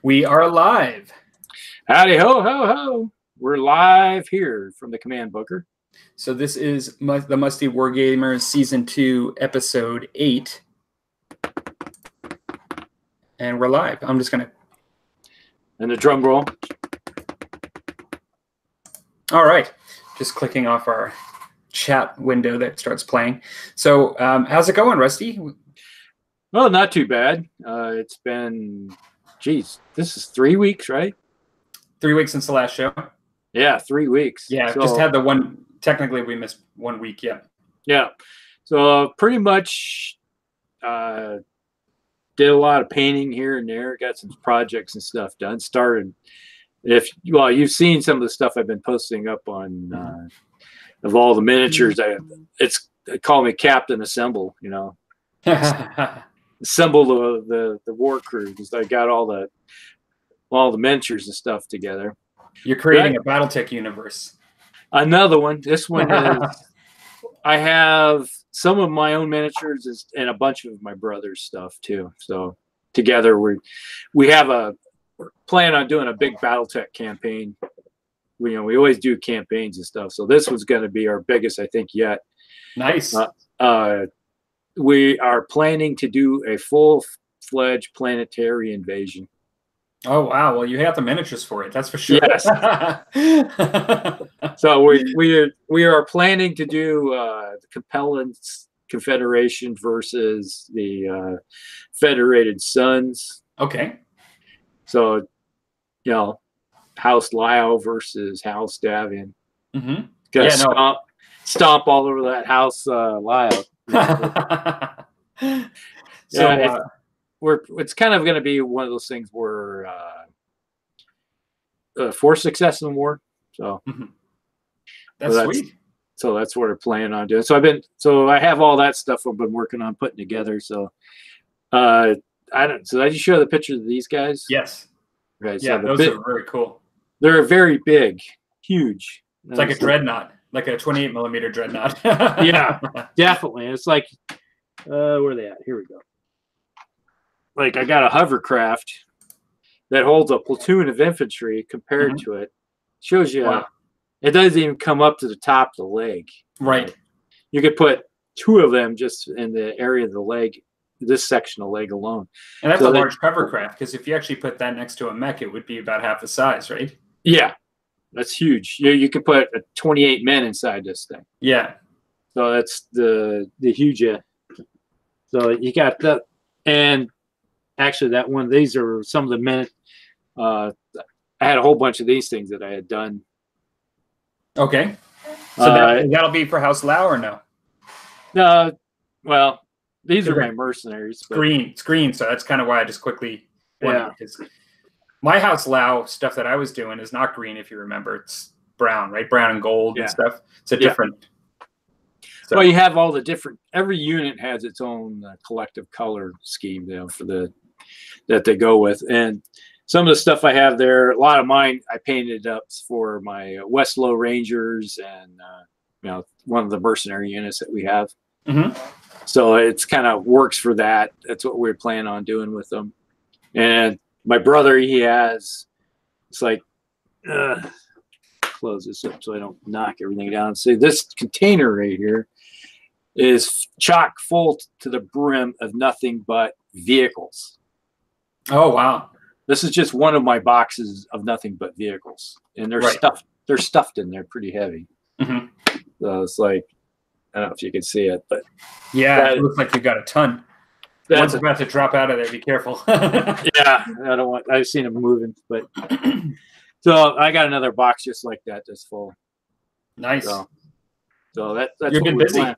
We are live. Howdy ho, ho, ho. We're live here from the command bunker. So this is the Musty Wargamers Season 2, Episode 8. And we're live. I'm just going to... And the drum roll. All right. Just clicking off our chat window that starts playing. So how's it going, Rusty? Well, not too bad. It's been, geez, this is 3 weeks, right? 3 weeks since the last show. Yeah, 3 weeks. Yeah, so, just had the one. Technically, we missed 1 week. Yeah. Yeah. So pretty much did a lot of painting here and there. Got some projects and stuff done. Started. You've seen some of the stuff I've been posting up on of all the miniatures. They call me Captain Assemble. You know. Assemble the war crew because I got all the miniatures and stuff together. You're creating a BattleTech universe. Another one. This one is I have some of my own miniatures and a bunch of my brother's stuff too. So together we have a plan on doing a big BattleTech campaign. We always do campaigns and stuff. So this one's going to be our biggest, I think, yet. Nice. We are planning to do a full-fledged planetary invasion. Oh wow! Well, you have the miniatures for it. That's for sure. Yes. So we are planning to do the Capellan Confederation versus the Federated Sons. Okay. So, House Lao versus House Davian. Mm-hmm. Yeah, stomp all over that House Lao. It's kind of going to be one of those things where for success in war. So that's sweet. So that's what we're planning on doing. So I have all that stuff I've been working on putting together. So so did you show the picture of these guys? Yes. Okay, yeah, those are very cool. They're very big, huge. It's like a dreadnought, like a 28 millimeter dreadnought. Yeah, definitely. It's like where are they at? Here we go. Like I got a hovercraft that holds a platoon of infantry compared to it. Shows you it doesn't even come up to the top of the leg. Right. You could put two of them just in the area of the leg, this section of leg alone. And that's a large hovercraft because if you actually put that next to a mech, it would be about half the size, right? Yeah, that's huge. You could put 28 men inside this thing. Yeah. So that's the huge. So you got that, and actually that one. These are some of the men. I had a whole bunch of these things that I had done. Okay. So that'll be for House Lao or no? Well, these are my mercenaries. Screen. So that's kind of why I just quickly went because my House Lao stuff that I was doing is not green. If you remember, it's brown, right? Brown and gold and stuff. It's a different. So. Well, you have all the different. Every unit has its own collective color scheme, that they go with, and some of the stuff I have there, a lot of mine I painted up for my Westlow Rangers and one of the mercenary units that we have. So it's kind of works for that. That's what we're planning on doing with them. And my brother, it's like close this up so I don't knock everything down. See, this container right here is chock full to the brim of nothing but vehicles. Oh wow. This is just one of my boxes of nothing but vehicles, and they're stuffed in there pretty heavy. So it's like, I don't know if you can see it, but yeah, it looks like you've got a ton. One's about to drop out of there. Be careful. Yeah, I've seen them moving, but so I got another box just like that that's full. Nice. So that's you've been busy. Planning.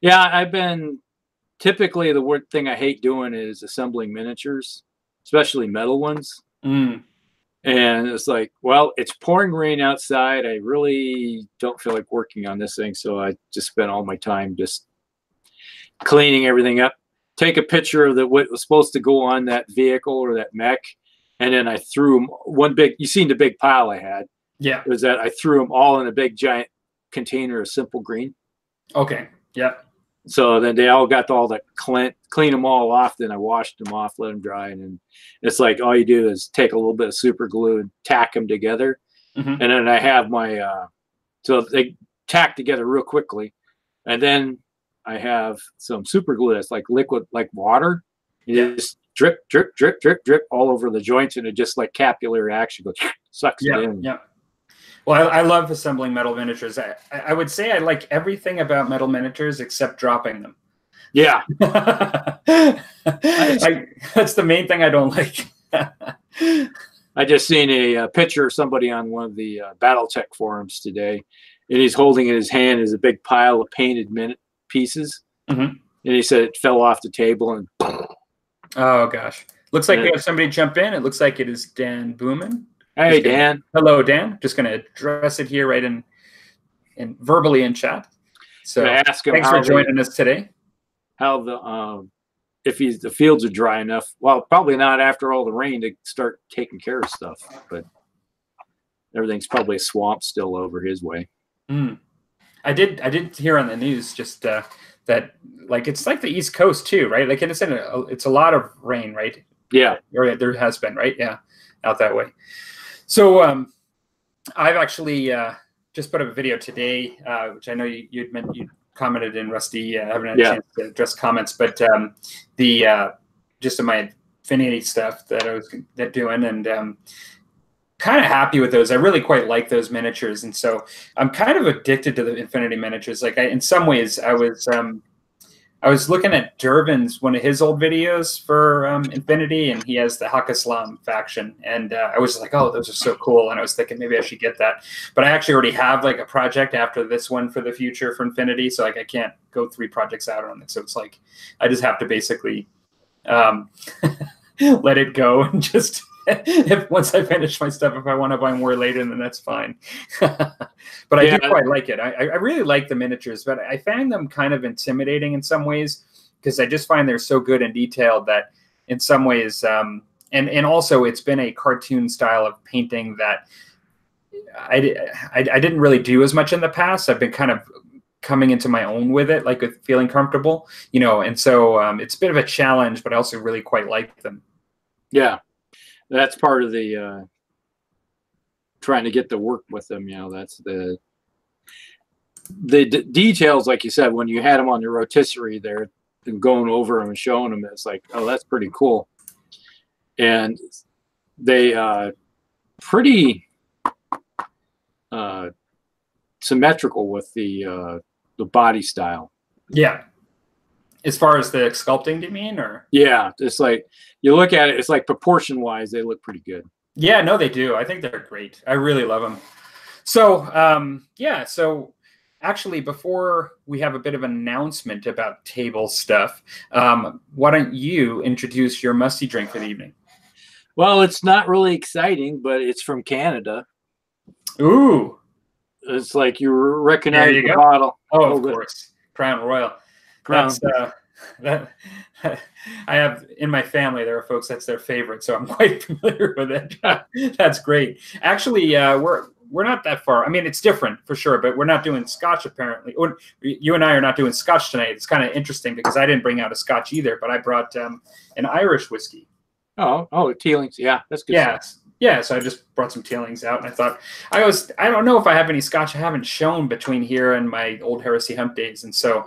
Yeah, I've been. Typically, the word thing I hate doing is assembling miniatures, especially metal ones. And it's like, well, it's pouring rain outside. I really don't feel like working on this thing. So I just spent all my time just cleaning everything up. Take a picture of what was supposed to go on that vehicle or that mech. And then I threw them you seen the big pile I had. Yeah. Was that I threw them all in a big giant container of simple green. Okay. Yeah. So then they all got all the clean them all off. Then I washed them off, let them dry, and then it's like all you do is take a little bit of super glue and tack them together. And then I have my so they tack together real quickly, and then I have some super glue that's like liquid, like water. You just drip, drip, drip, drip, drip all over the joints, and it just like capillary action goes sucks it in. Yeah. Well, I love assembling metal miniatures. I would say I like everything about metal miniatures except dropping them. Yeah. That's the main thing I don't like. I just seen a picture of somebody on one of the BattleTech forums today, and he's holding in his hand is a big pile of painted pieces. And he said it fell off the table and oh gosh. Looks like we have somebody jump in. It looks like it is Dan Booman. Hey, Dan. Hello, Dan. Just going to address it here right in verbally in chat. So ask him thanks for joining us today. How the if the fields are dry enough. Well, probably not after all the rain to start taking care of stuff, but everything's probably a swamp still over his way. I did hear on the news just that like it's like the East Coast too, right? Like it's a lot of rain, right? Yeah, or there has been, right? Yeah, out that way. So I've actually just put up a video today, which I know you commented in Rusty. I haven't had a chance to address comments, but just of my Infinity stuff that I was doing, and kind of happy with those. I really quite like those miniatures, and so I'm kind of addicted to the Infinity miniatures. Like in some ways, I was looking at Durbin's one of his old videos for Infinity, and he has the Hakaslam faction, and I was like, oh, those are so cool, and I was thinking maybe I should get that, but I actually already have like a project after this one for the future for Infinity, so like I can't go 3 projects out on it, so it's like I just have to basically let it go and just once I finish my stuff, if I want to buy more later, then that's fine. But I do quite like it. I really like the miniatures, but I find them kind of intimidating in some ways because I just find they're so good and detailed that in some ways, and also it's been a cartoon style of painting that I didn't really do as much in the past. I've been kind of coming into my own with it, like with feeling comfortable, and so it's a bit of a challenge, but I also really quite like them. Yeah. That's part of the trying to get to work with them. That's the details, like you said, when you had them on your rotisserie there and going over them and showing them, it's like, oh, that's pretty cool. And they pretty symmetrical with the body style. Yeah. As far as the sculpting, do you mean, or? Yeah, it's like you look at it, it's like proportion-wise, they look pretty good. Yeah, no, they do. I think they're great. I really love them. So, yeah, so actually, before we have a bit of an announcement about table stuff, why don't you introduce your Musty drink for the evening? Well, it's not really exciting, but it's from Canada. Ooh. It's like you recognize the bottle. Oh, of course. Crown Royal. That's that I have in my family. There are folks that's their favorite, so I'm quite familiar with it. That's great. Actually, we're not that far. I mean, it's different for sure, but we're not doing Scotch apparently. You and I are not doing Scotch tonight. It's kind of interesting because I didn't bring out a Scotch either, but I brought an Irish whiskey. Oh, Teelings. Yeah, that's good. Yeah. Stuff. Yeah, so I just brought some Teelings out, and I thought I don't know if I have any Scotch I haven't shown between here and my old Heresy Hump days, and so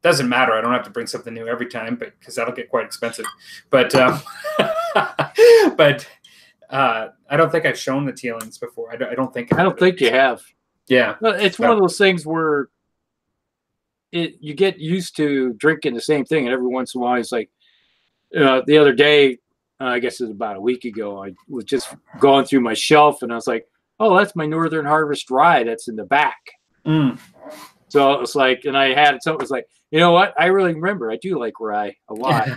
doesn't matter. I don't have to bring something new every time, but because that'll get quite expensive. But but I don't think I've shown the Teelings before. I don't think you have. Yeah, well, it's one of those things where you get used to drinking the same thing, and every once in a while, it's like the other day. I guess it was about a week ago. I was just going through my shelf, and I was like, "Oh, that's my Northern Harvest Rye. That's in the back." So it was like, and I had it. So it was like, you know what? I really remember. I do like rye a lot,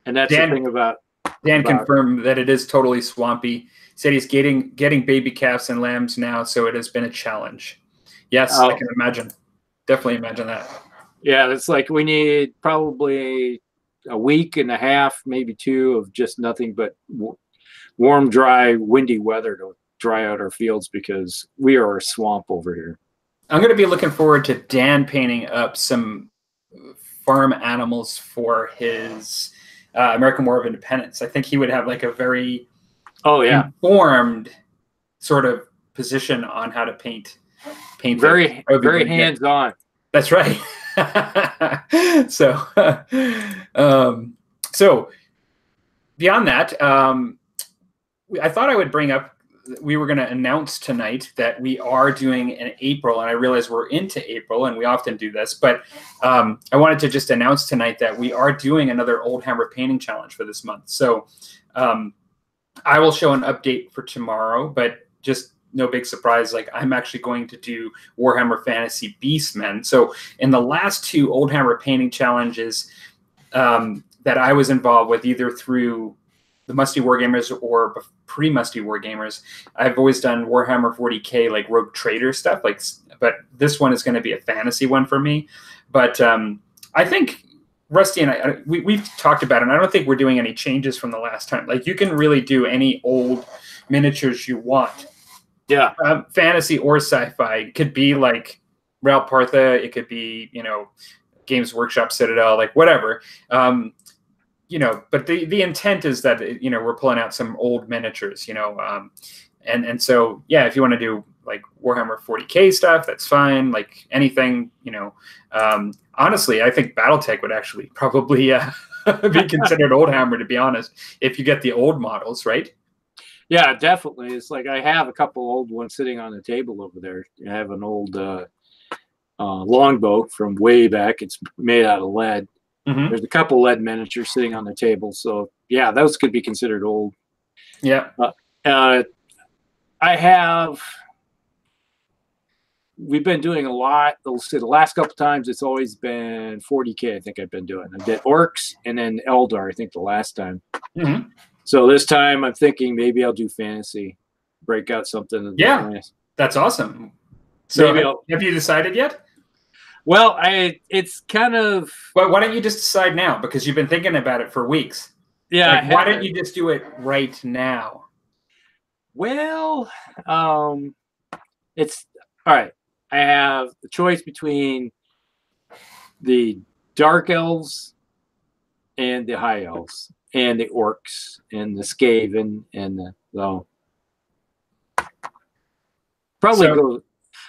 and that's the thing about. Dan confirmed that it is totally swampy. He said he's getting baby calves and lambs now, so it has been a challenge. Yes, I can imagine. Definitely imagine that. Yeah, it's like we need probably a week and a half, maybe 2 of just nothing but warm, dry, windy weather to dry out our fields because we are a swamp over here. I'm going to be looking forward to Dan painting up some farm animals for his American War of Independence. I think he would have like a very informed sort of position on how to paint. Very hands-on. That's right. So, so beyond that, I thought I would bring up, we were going to announce tonight that we are doing in April, and I realize we're into April, and we often do this, but I wanted to just announce tonight that we are doing another Old Hammer painting challenge for this month. So I will show an update for tomorrow, but just no big surprise, like I'm actually going to do Warhammer Fantasy Beastmen. So in the last 2 Old Hammer painting challenges that I was involved with, either through the Musty Wargamers or pre-Musty Wargamers, I've always done Warhammer 40K, like Rogue Trader stuff. Like, but this one is going to be a fantasy one for me. But I think Rusty and we've talked about it, and I don't think we're doing any changes from the last time. Like, you can really do any old miniatures you want. Yeah. Fantasy or sci-fi. It could be like Ral Partha. It could be, you know, Games Workshop Citadel, like whatever. You know, but the intent is that, you know, we're pulling out some old miniatures, you know, and so, yeah, if you want to do like Warhammer 40K stuff, that's fine. Like anything, you know, honestly, I think Battletech would actually probably be considered Old Hammer, to be honest, if you get the old models, right? Yeah, definitely. It's like I have a couple old ones sitting on the table over there. I have an old longbow from way back. It's made out of lead. Mm-hmm. There's a couple lead miniatures sitting on the table. So, yeah, those could be considered old. Yeah. We've been doing a lot. The last couple times, it's always been 40K, I think I've been doing. I did Orcs and then Eldar, I think, the last time. Mm-hmm. So this time, I'm thinking maybe I'll do fantasy, break out something. Yeah, that's awesome. So have you decided yet? Well, it's kind of. But why don't you just decide now? Because you've been thinking about it for weeks. Yeah. Like, why don't you just do it right now? Well, it's all right. I have the choice between the Dark Elves and the High Elves and the Orcs and the Skaven and the probably go.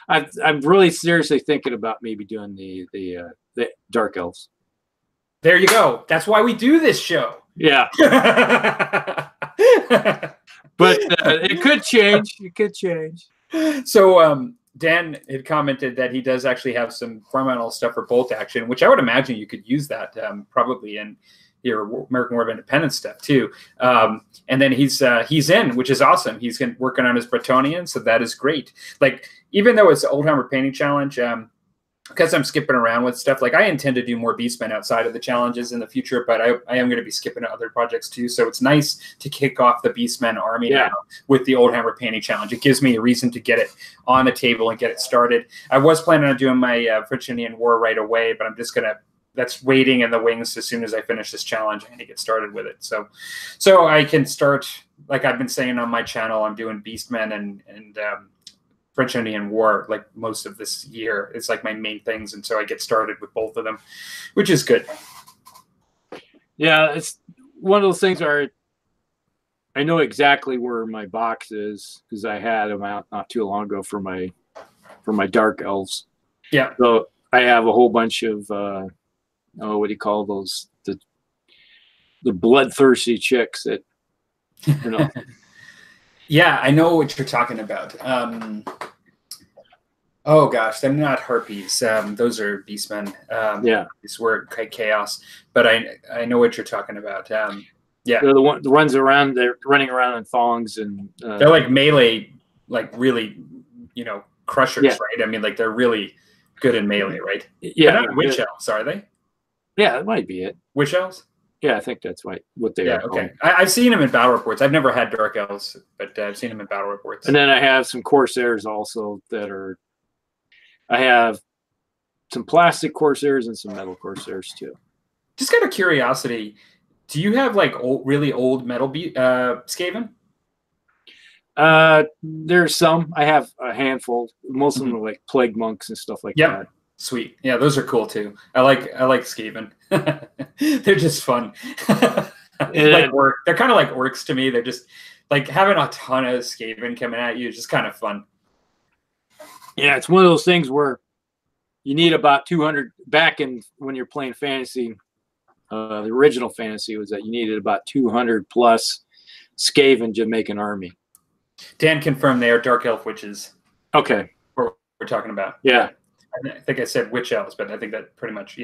I'm really seriously thinking about maybe doing the Dark Elves. There you go. That's why we do this show. Yeah. But it could change. It could change. So Dan had commented that he does actually have some farm stuff for bolt action, which I would imagine you could use that probably in your American War of Independence stuff too. And then he's in, which is awesome. He's working on his Bretonian, so that is great. Like, even though it's the Old Hammer painting challenge, because I'm skipping around with stuff, like I intend to do more Beastmen outside of the challenges in the future, but I am going to be skipping to other projects too. So it's nice to kick off the Beastmen army now with the Old Hammer painting challenge. It gives me a reason to get it on the table and get it started. I was planning on doing my French Indian War right away, but I'm just going to, that's waiting in the wings. As soon as I finish this challenge, I'm going to get started with it. So I can start, like I've been saying on my channel, I'm doing Beastmen and French Indian War like most of this year. It's like my main things, and so I get started with both of them, which is good. Yeah, it's one of those things where I know exactly where my box is because I had them out not too long ago for my Dark Elves. Yeah. So I have a whole bunch of what do you call those? The bloodthirsty chicks that, you know. Yeah, I know what you're talking about. Oh gosh, they're not harpies. Those are beastmen. Yeah, it's word chaos. But I know what you're talking about. Yeah, they're the runs around. They're running around in thongs and they're like melee, like really, you know, crushers, right? I mean, like they're really good in melee, right? Yeah, they're not witch elves, are they? Yeah, that might be it. Witch elves? Yeah, I think that's what they are. Okay. I've seen them in battle reports. I've never had Dark Elves, but I've seen them in battle reports. And then I have some Corsairs also that are. I have some plastic Corsairs and some metal Corsairs too. Just out of curiosity, do you have like really old metal Skaven? There's some. I have a handful. Most of them are like plague monks and stuff like that. Sweet. Yeah, those are cool too. I like Skaven. They're just fun. Like orc. They're kind of like orcs to me. They're just like having a ton of Skaven coming at you is just kind of fun. Yeah, it's one of those things where you need about 200 back in when you're playing fantasy. The original fantasy was that you needed about 200 plus Skaven to make an army. Dan confirmed they are dark elf witches. Okay. What we're talking about. Yeah. I think I said witch elves, but I think that pretty much,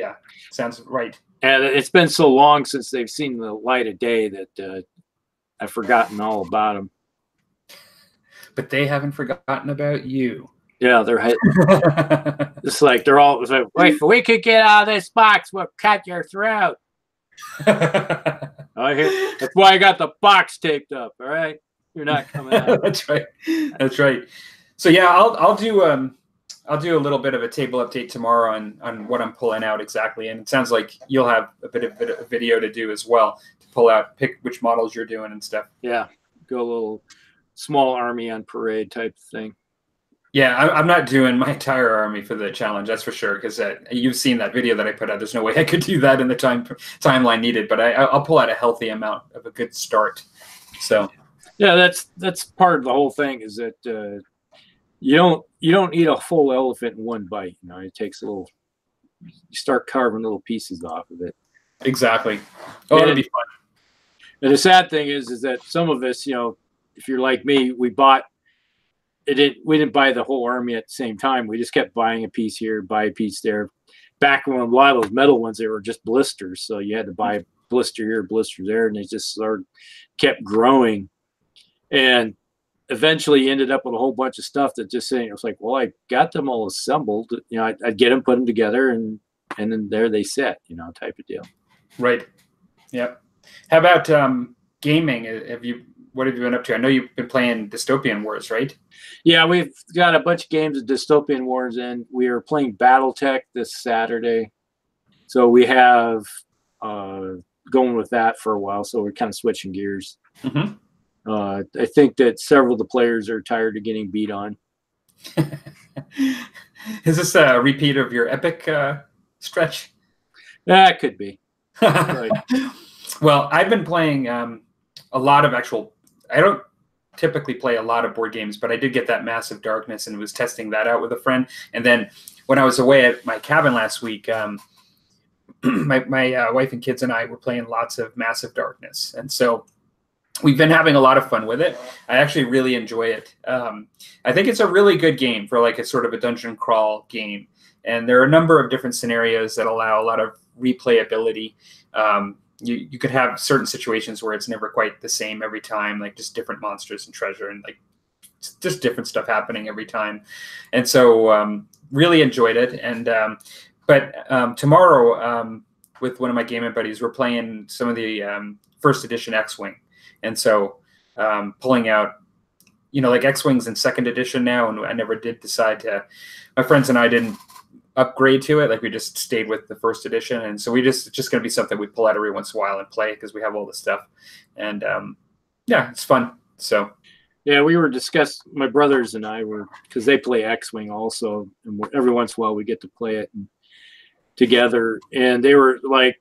sounds right. And it's been so long since they've seen the light of day that I've forgotten all about them. But they haven't forgotten about you. Yeah, they're it's like they're all it's like, wait, if we could get out of this box, we'll cut your throat. That's why I got the box taped up. All right, you're not coming out. That's right. That's right. So yeah, I'll do a little bit of a table update tomorrow on what I'm pulling out exactly, and it sounds like you'll have a bit of video to do as well to pull out, pick which models you're doing and stuff. Yeah, go a little small army on parade type thing. Yeah, I'm not doing my entire army for the challenge, that's for sure, because you've seen that video that I put out. There's no way I could do that in the timeline needed, but I'll pull out a healthy amount of a good start. So yeah, that's part of the whole thing is that you don't eat a full elephant in one bite. You know, it takes a little. You start carving little pieces off of it. Exactly. Oh, it'll be fun. And the sad thing is that some of us, you know, if you're like me, we didn't buy the whole army at the same time. We just kept buying a piece here, buy a piece there. Back when a lot of those metal ones, they were just blisters. So you had to buy blister here, blister there, and they just sort of kept growing. And eventually you ended up with a whole bunch of stuff that just saying, it was like, well, I got them all assembled. You know, I'd get them, put them together, and then there they sit, you know, type of deal. Right. Yep. How about gaming? What have you been up to? I know you've been playing Dystopian Wars, right? Yeah, we've got a bunch of games of Dystopian Wars, and we are playing BattleTech this Saturday. So we have going with that for a while, so we're kind of switching gears. Mm-hmm. I think that several of the players are tired of getting beat on. Is this a repeat of your Epic stretch? Yeah, it could be. Right. Well, I've been playing a lot of I don't typically play a lot of board games, but I did get that Massive Darkness and was testing that out with a friend. And then when I was away at my cabin last week, my wife and kids and I were playing lots of Massive Darkness. And so we've been having a lot of fun with it. I actually really enjoy it. I think it's a really good game for like a sort of a dungeon crawl game. And there are a number of different scenarios that allow a lot of replayability. You could have certain situations where it's never quite the same every time, like just different monsters and treasure and like just different stuff happening every time. And so really enjoyed it. And but tomorrow with one of my gaming buddies, we're playing some of the first edition X-Wing. And so pulling out, you know, like X-Wing's in second edition now, and I never did decide my friends and I didn't upgrade to it. Like we just stayed with the first edition. And so it's just going to be something we pull out every once in a while and play because we have all this stuff. And yeah, it's fun. So yeah, we were discussing, my brothers and I were, because they play X-Wing also, and every once in a while we get to play it together. And they were like,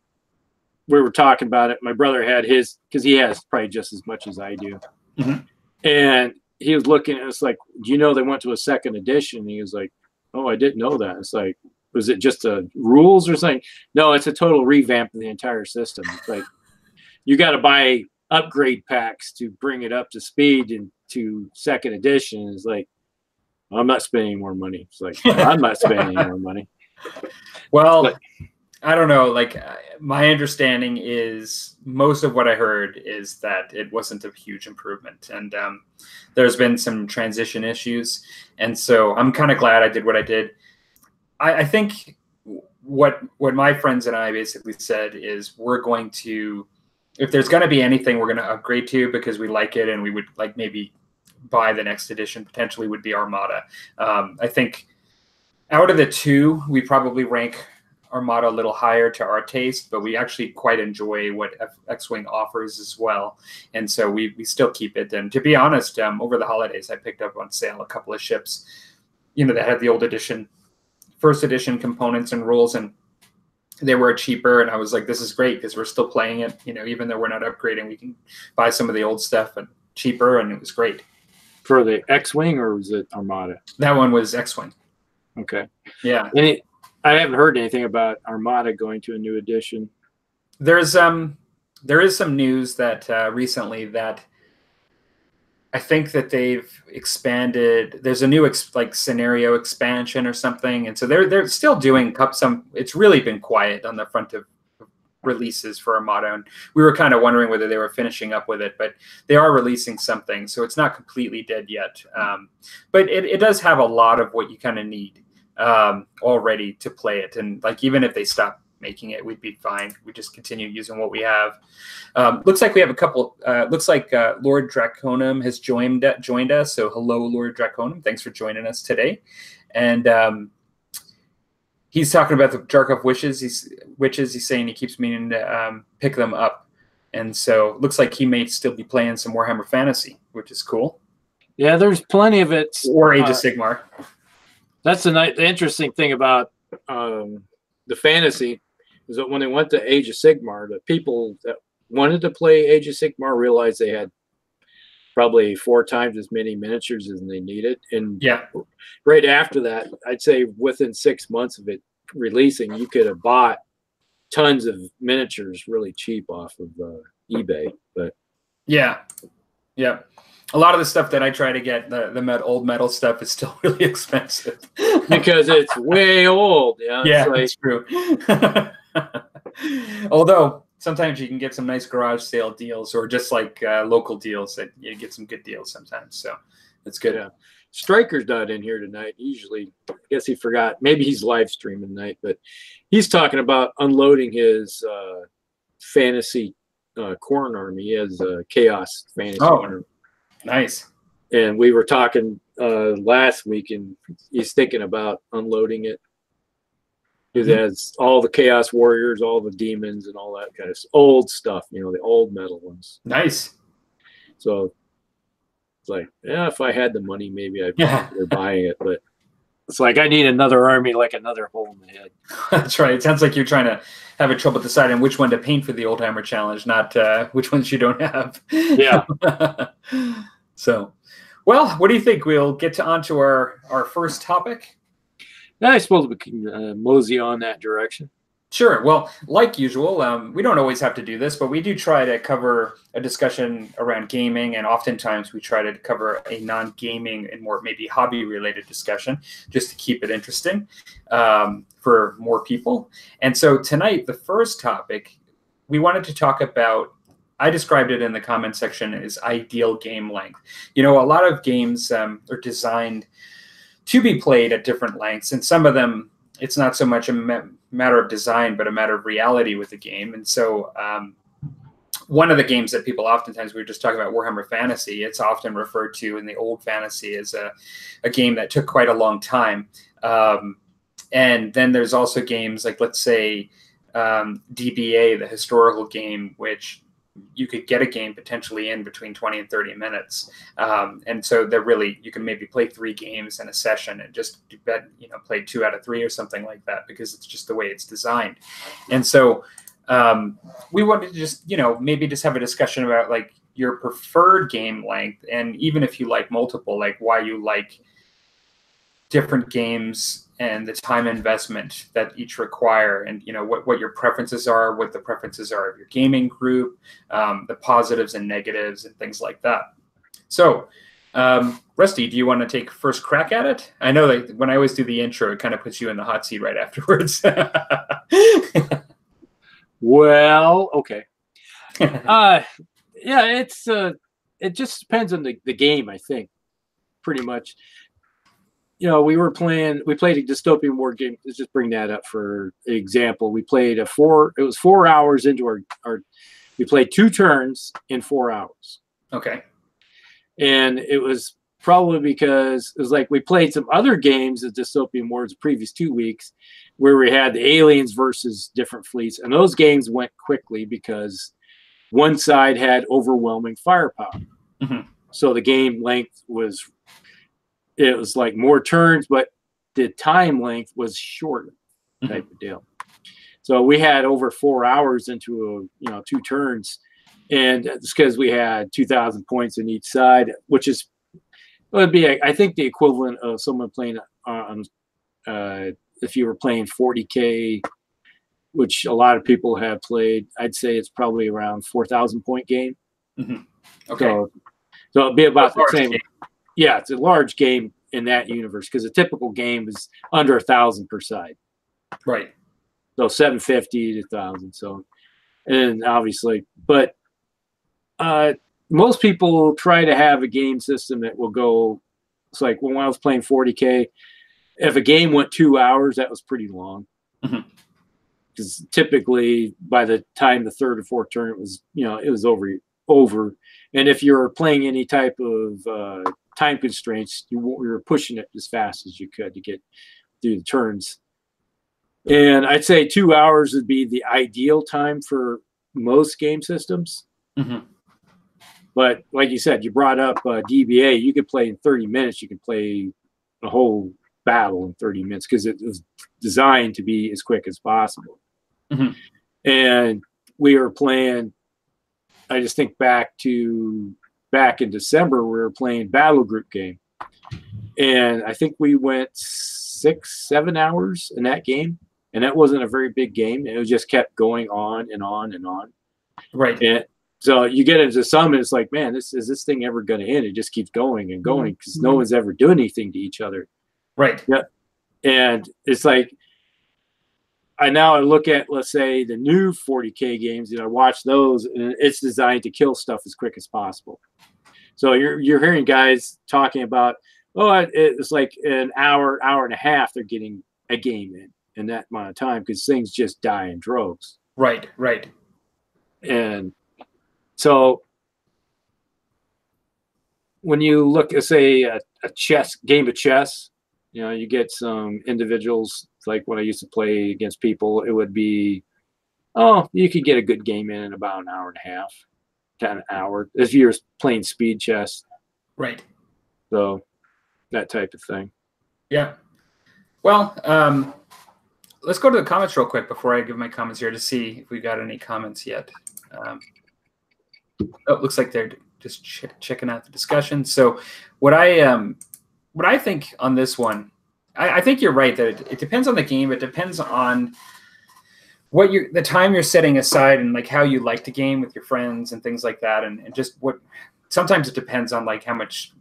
we were talking about it. My brother had his, because he has probably just as much as I do. Mm-hmm. And he was looking at us like, do you know they went to a second edition? And he was like, oh, I didn't know that. It's like, was it just rules or something? No, it's a total revamp of the entire system. It's like, you got to buy upgrade packs to bring it up to speed and to second edition. It's like, I'm not spending more money. It's like, I'm not spending any more money. Well, I don't know. Like my understanding is most of what I heard is that it wasn't a huge improvement, and there's been some transition issues. And so I'm kind of glad I did what I did. I think what my friends and I basically said is we're going to, if there's going to be anything we're going to upgrade to because we like it and we would like maybe buy the next edition potentially would be Armada. I think out of the two, we probably rank Armada a little higher to our taste, but we actually quite enjoy what X-Wing offers as well. And so we still keep it. And to be honest, over the holidays, I picked up on sale a couple of ships, that had the old edition, first edition components and rules, and they were cheaper. And I was like, this is great because we're still playing it. Even though we're not upgrading, we can buy some of the old stuff and cheaper, and it was great. For the X-Wing, or was it Armada? That one was X-Wing. Okay. Yeah. I haven't heard anything about Armada going to a new edition. There is some news that recently that I think that they've expanded. There's a new scenario expansion or something, and so they're still doing some. It's really been quiet on the front of releases for Armada, and we were kind of wondering whether they were finishing up with it, but they are releasing something, so it's not completely dead yet. But it does have a lot of what you kind of need already to play it, and even if they stop making it, we'd be fine. We just continue using what we have. Looks like we have a couple. Looks like Lord Draconum has joined us. So hello, Lord Draconum. Thanks for joining us today. And he's talking about the Jarkov witches. He's saying he keeps meaning to pick them up, and so looks like he may still be playing some Warhammer Fantasy, which is cool. Yeah, there's plenty of it. Or Age of Sigmar. That's the interesting thing about the fantasy is that when they went to Age of Sigmar, the people that wanted to play Age of Sigmar realized they had probably 4 times as many miniatures as they needed. And right after that, I'd say within 6 months of it releasing, you could have bought tons of miniatures really cheap off of eBay. But yeah. A lot of the stuff that I try to get, the old metal stuff, is still really expensive because it's way old. Yeah, it's true. Although sometimes you can get some nice garage sale deals, or just local deals that you get some good deals sometimes. So it's good. Yeah. Striker's not in here tonight. Usually, I guess he forgot. Maybe he's live streaming tonight, but he's talking about unloading his fantasy corn army. He has chaos fantasy army. Nice. And we were talking last week, and he's thinking about unloading it. It has all the Chaos Warriors, all the demons, and all that kind of old stuff, the old metal ones. Nice. So it's like, if I had the money, maybe I'd consider buying it. But it's like, I need another army, like another hole in the head. That's right. It sounds like you're trying to have a trouble deciding which one to paint for the Old Hammer Challenge, not which ones you don't have. Yeah. So, well, what do you think? We'll get onto our first topic. Yeah, I suppose we can mosey on that direction. Sure. Well, like usual, we don't always have to do this, but we do try to cover a discussion around gaming, and oftentimes we try to cover a non-gaming and more maybe hobby-related discussion just to keep it interesting for more people. And so tonight, the first topic, we wanted to talk about, I described it in the comment section as ideal game length. A lot of games are designed to be played at different lengths, and some of them, it's not so much a matter of design, but a matter of reality with the game. And so one of the games that people oftentimes, we were just talking about Warhammer Fantasy, it's often referred to in the old fantasy as a game that took quite a long time. And then there's also games like, let's say, DBA, the historical game, which you could get a game potentially in between 20 and 30 minutes. And so they're really, you can maybe play 3 games in a session and just play 2 out of 3 or something like that, because it's just the way it's designed. And so we wanted to just, maybe just have a discussion about your preferred game length. And even if you like multiple, why you like different games and the time investment that each require, and what your preferences are, what the preferences are of your gaming group, the positives and negatives and things like that. So Rusty, do you want to take first crack at it? I know that when I always do the intro, it kind of puts you in the hot seat right afterwards. Well, okay. Yeah, it just depends on the game, I think, pretty much. We played a dystopian war game. Let's just bring that up for example. We played it was 4 hours into we played 2 turns in 4 hours. Okay. And it was probably because it was like we played some other games at Dystopian Wars the previous 2 weeks where we had the aliens versus different fleets. And those games went quickly because one side had overwhelming firepower. Mm-hmm. So the game length was, it was like more turns, but the time length was shorter type of deal. So we had over 4 hours into a, 2 turns, and it's because we had 2,000 points in each side, which is would be I think the equivalent of someone playing on if you were playing 40K, which a lot of people have played. I'd say it's probably around 4,000 point game. Mm-hmm. Okay, so it'd be about the same. Game. Yeah, it's a large game in that universe because a typical game is under 1,000 per side. Right. So 750 to 1,000. So, and obviously, but most people try to have a game system that will go. It's like when I was playing 40K, if a game went 2 hours, that was pretty long. Because typically, by the time the third or fourth turn, it was it was over. And if you're playing any type of time constraints, you were pushing it as fast as you could to get through the turns. And I'd say 2 hours would be the ideal time for most game systems. Mm-hmm. But like you said, you brought up DBA. You could play in 30 minutes. You could play a whole battle in 30 minutes because it was designed to be as quick as possible. Mm-hmm. And we were playing, I just think back in December, we were playing Battle Group game. And I think we went 6-7 hours in that game. And that wasn't a very big game. It just kept going on and on and on. Right. And so you get into some, and it's like, man, is this thing ever going to end? It just keeps going and going because no one's ever doing anything to each other. Right. Yeah. And it's like, I look at, let's say, the new 40K games, and I watch those, and it's designed to kill stuff as quick as possible. So you're hearing guys talking about, it's like an hour and a half they're getting a game in that amount of time because things just die in droves. Right. And so when you look at, say, a game of chess, you get some individuals, like when I used to play against people, it would be, you could get a good game in about an hour and a half, 10 hour, if you're playing speed chess. Right. So that type of thing. Yeah. Well, let's go to the comments real quick before I give my comments here to see if we got any comments yet. It looks like they're just checking out the discussion. So what I think on this one, I think you're right that it depends on the game. It depends on what the time you're setting aside and like how you like to game with your friends and things like that. And just sometimes it depends on like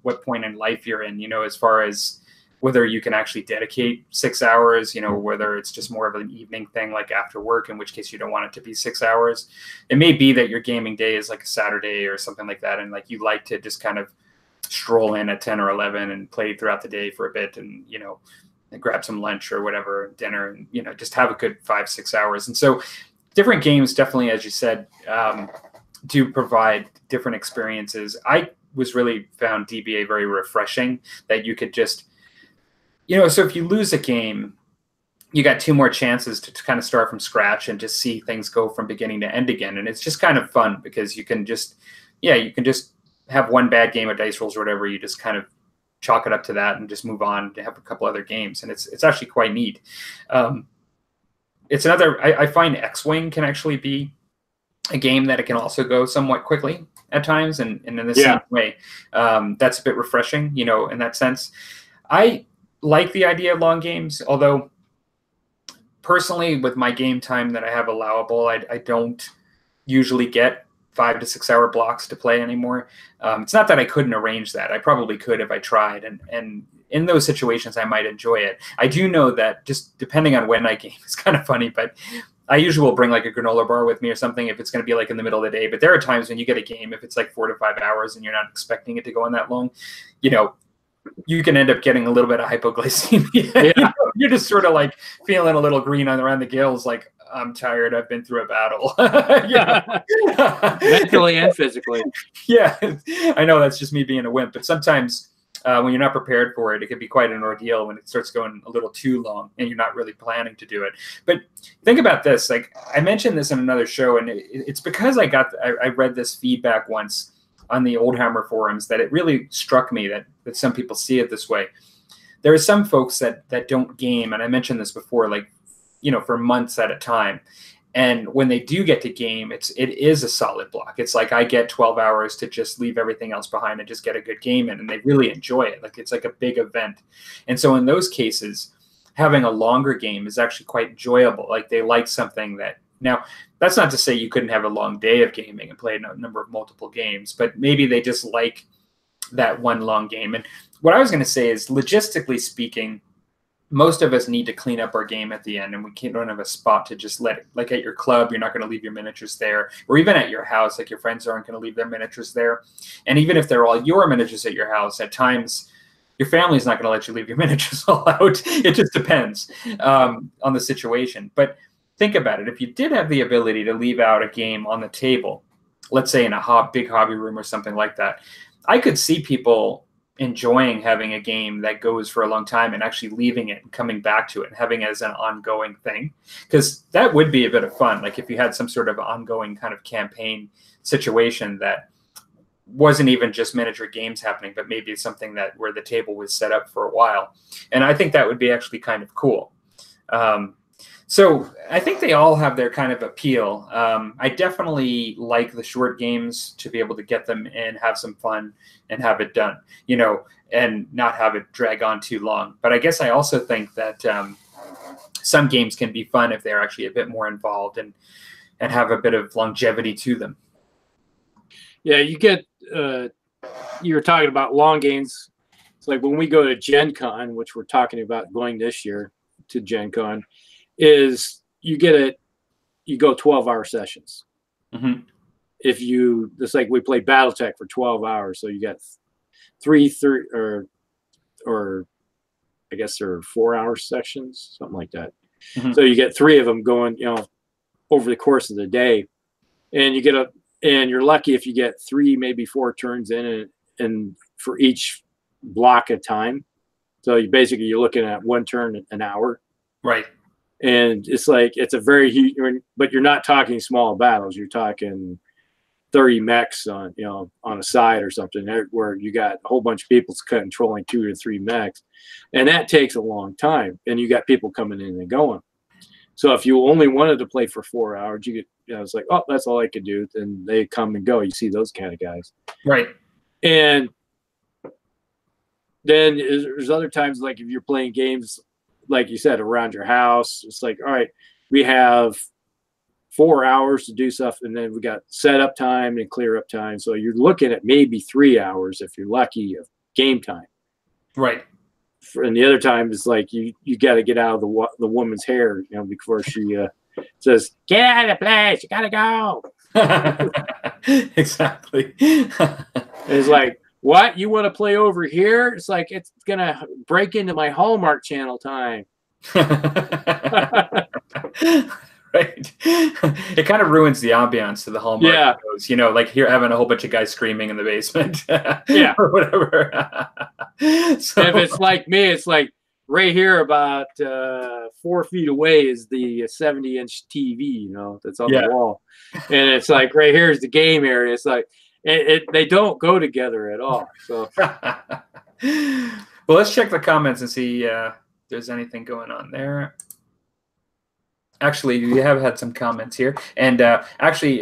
what point in life you're in, as far as whether you can actually dedicate 6 hours, whether it's just more of an evening thing, like after work, in which case you don't want it to be 6 hours. It may be that your gaming day is like a Saturday or something like that. And like, you like to just kind of stroll in at 10 or 11 and play throughout the day for a bit and, and grab some lunch or whatever, dinner, and, just have a good 5-6 hours. And so different games definitely, as you said, do provide different experiences. I was really found DBA very refreshing, that you could just, so if you lose a game, you got 2 more chances to kind of start from scratch and just see things go from beginning to end again. And it's just kind of fun because you can just have one bad game of dice rolls or whatever. You just kind of chalk it up to that and just move on to have a couple other games. And it's actually quite neat. It's I find X-Wing can actually be a game that it can also go somewhat quickly at times. And in the same way, that's a bit refreshing, in that sense. I like the idea of long games, although personally with my game time that I have allowable, I don't usually get 5 to 6 hour blocks to play anymore. It's not that I couldn't arrange that. I probably could if I tried. And in those situations, I might enjoy it. I do know that just depending on when I game, it's kind of funny, but I usually will bring like a granola bar with me or something if it's going to be like in the middle of the day. But there are times when you get a game, if it's like 4 to 5 hours and you're not expecting it to go on that long, you can end up getting a little bit of hypoglycemia. Yeah. You're just sort of like feeling a little green around the gills, like, I'm tired, I've been through a battle. Mentally and physically. Yeah, I know that's just me being a wimp, but sometimes when you're not prepared for it, it could be quite an ordeal when it starts going a little too long and you're not really planning to do it. But think about this. Like I mentioned this in another show, and it's because I read this feedback once on the Oldhammer forums that it really struck me that some people see it this way. There are some folks that don't game, and I mentioned this before, like, you know, for months at a time. And when they do get to game, it is a solid block. It's like I get 12 hours to just leave everything else behind and just get a good game in, and they really enjoy it. Like it's like a big event. And so in those cases, having a longer game is actually quite enjoyable. Like they like something that, now that's not to say you couldn't have a long day of gaming and play a number of multiple games, but maybe they just like that one long game. And what I was going to say is, logistically speaking, most of us need to clean up our game at the end, and we don't have a spot to just let it. Like at your club, you're not going to leave your miniatures there, or even at your house, like your friends aren't going to leave their miniatures there. And even if they're all your miniatures at your house, at times your family's not going to let you leave your miniatures all out. It just depends on the situation. But think about it. If you did have the ability to leave out a game on the table, let's say in a big hobby room or something like that, I could see people enjoying having a game that goes for a long time and actually leaving it and coming back to it and having it as an ongoing thing, because that would be a bit of fun. Like if you had some sort of ongoing kind of campaign situation that wasn't even just miniature games happening, but maybe it's something that where the table was set up for a while. And I think that would be actually kind of cool. So I think they all have their kind of appeal. I definitely like the short games, to be able to get them in, have some fun, and have it done, you know, and not have it drag on too long. But I guess I also think that some games can be fun if they're actually a bit more involved and have a bit of longevity to them. Yeah, you get, you were talking about long games. It's like when we go to Gen Con, which we're talking about going this year to Gen Con, is you go 12-hour sessions. Mm-hmm. If you, it's like we play Battletech for 12 hours, so you got three or I guess they're 4-hour sessions, something like that. Mm-hmm. So you get 3 of them going, you know, over the course of the day, and you're lucky if you get 3, maybe 4 turns in it, and for each block of time. So you're looking at 1 turn an hour, right? And it's like, it's a very, but you're not talking small battles. You're talking 30 mechs on a side or something, where you got a whole bunch of people controlling 2 or 3 mechs, and that takes a long time. And you got people coming in and going. So if you only wanted to play for 4 hours, it's like, oh, that's all I could do. And they come and go. You see those kind of guys, right? And then there's other times, like if you're playing games, like you said, around your house, it's like, all right, we have 4 hours to do stuff, and then we got setup time and clear up time. So you're looking at maybe 3 hours, if you're lucky, of game time. Right. And the other time is like you got to get out of the woman's hair, you know, before she says, "Get out of the place, you gotta go." Exactly. It's like, what? You want to play over here? It's like, it's going to break into my Hallmark Channel time. Right. It kind of ruins the ambiance to the Hallmark shows, you know, like here having a whole bunch of guys screaming in the basement. Yeah. Or whatever. So if it's like me, it's like right here about 4 feet away is the 70-inch TV, you know, that's on the wall. And it's like right here is the game area. It's like, they don't go together at all. So, well, let's check the comments and see if there's anything going on there. Actually, we have had some comments here, and actually,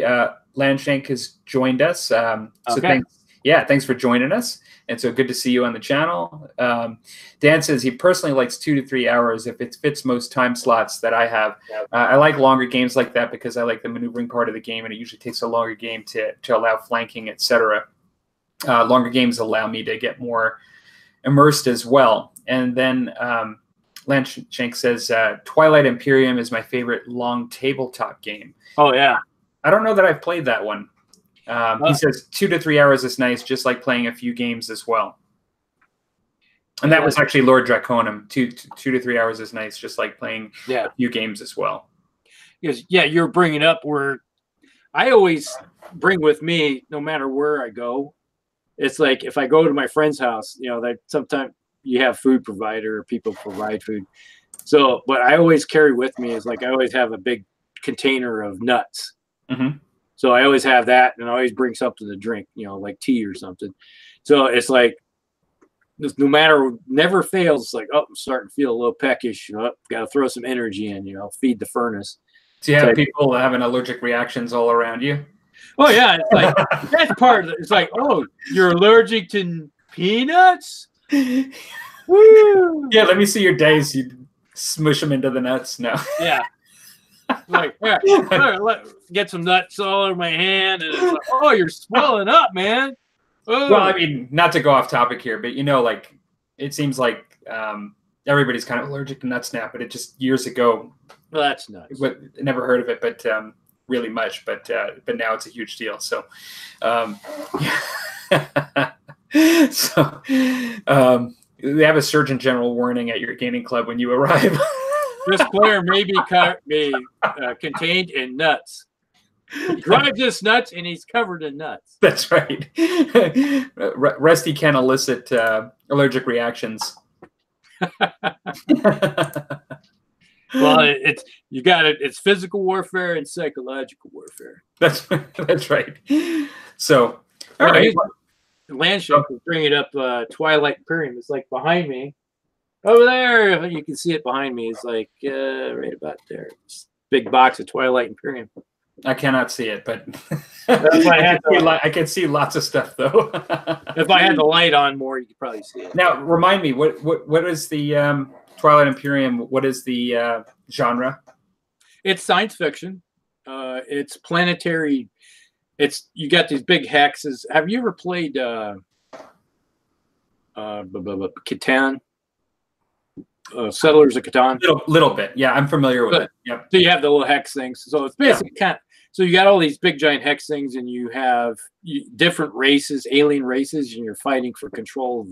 Landshank has joined us. So thanks for joining us. And so good to see you on the channel. Dan says he personally likes 2 to 3 hours if it fits most time slots that I have. I like longer games like that because I like the maneuvering part of the game, and it usually takes a longer game to allow flanking, etc. Longer games allow me to get more immersed as well. And then Landshank says Twilight Imperium is my favorite long tabletop game. Oh, yeah. I don't know that I've played that one. He says 2 to 3 hours is nice, just like playing a few games as well. And that was actually Lord Draconum. 2 to 3 hours is nice, just like playing a few games as well. Because, you're bringing up where I always bring with me, no matter where I go, it's like if I go to my friend's house, you know, that sometimes you have food provider or people provide food. So, what I always carry with me is like I always have a big container of nuts. Mm-hmm. So I always have that, and I always bring something to drink, you know, like tea or something. So it's like, no matter, never fails. It's like, oh, I'm starting to feel a little peckish. Oh, got to throw some energy in, you know, feed the furnace. Do you have people having allergic reactions all around you? Oh yeah, it's like that's part of it. It's like, oh, you're allergic to peanuts? Woo! Yeah, let me see your days. You smush them into the nuts. No. Yeah. Like, yeah, get some nuts all over my hand, and it's like, oh, you're swelling up, man. Oh. Well, I mean, not to go off topic here, but you know, like it seems like everybody's kind of allergic to nuts now. But it just years ago. Well, that's nuts. Never heard of it, but really much. But now it's a huge deal. So, yeah. So, they have a Surgeon General warning at your gaming club when you arrive. This player may be contained in nuts. He drives this nuts, and he's covered in nuts. That's right. Rusty can elicit allergic reactions. Well, it's physical warfare and psychological warfare. That's right. So, all right. Landship was bringing up Twilight Imperium. It's like behind me. Over there, you can see it behind me. It's like right about there. It's big box of Twilight Imperium. I cannot see it, but I can see lots of stuff though. If I had the light on more, you could probably see it. Now, remind me, what is the Twilight Imperium? What is the genre? It's science fiction. It's planetary. You got these big hexes. Have you ever played Catan? Settlers of Catan? Little bit. Yeah, I'm familiar with it. Yep. So you have the little hex things. So it's basically so you got all these big giant hex things, and you have different races, alien races, and you're fighting for control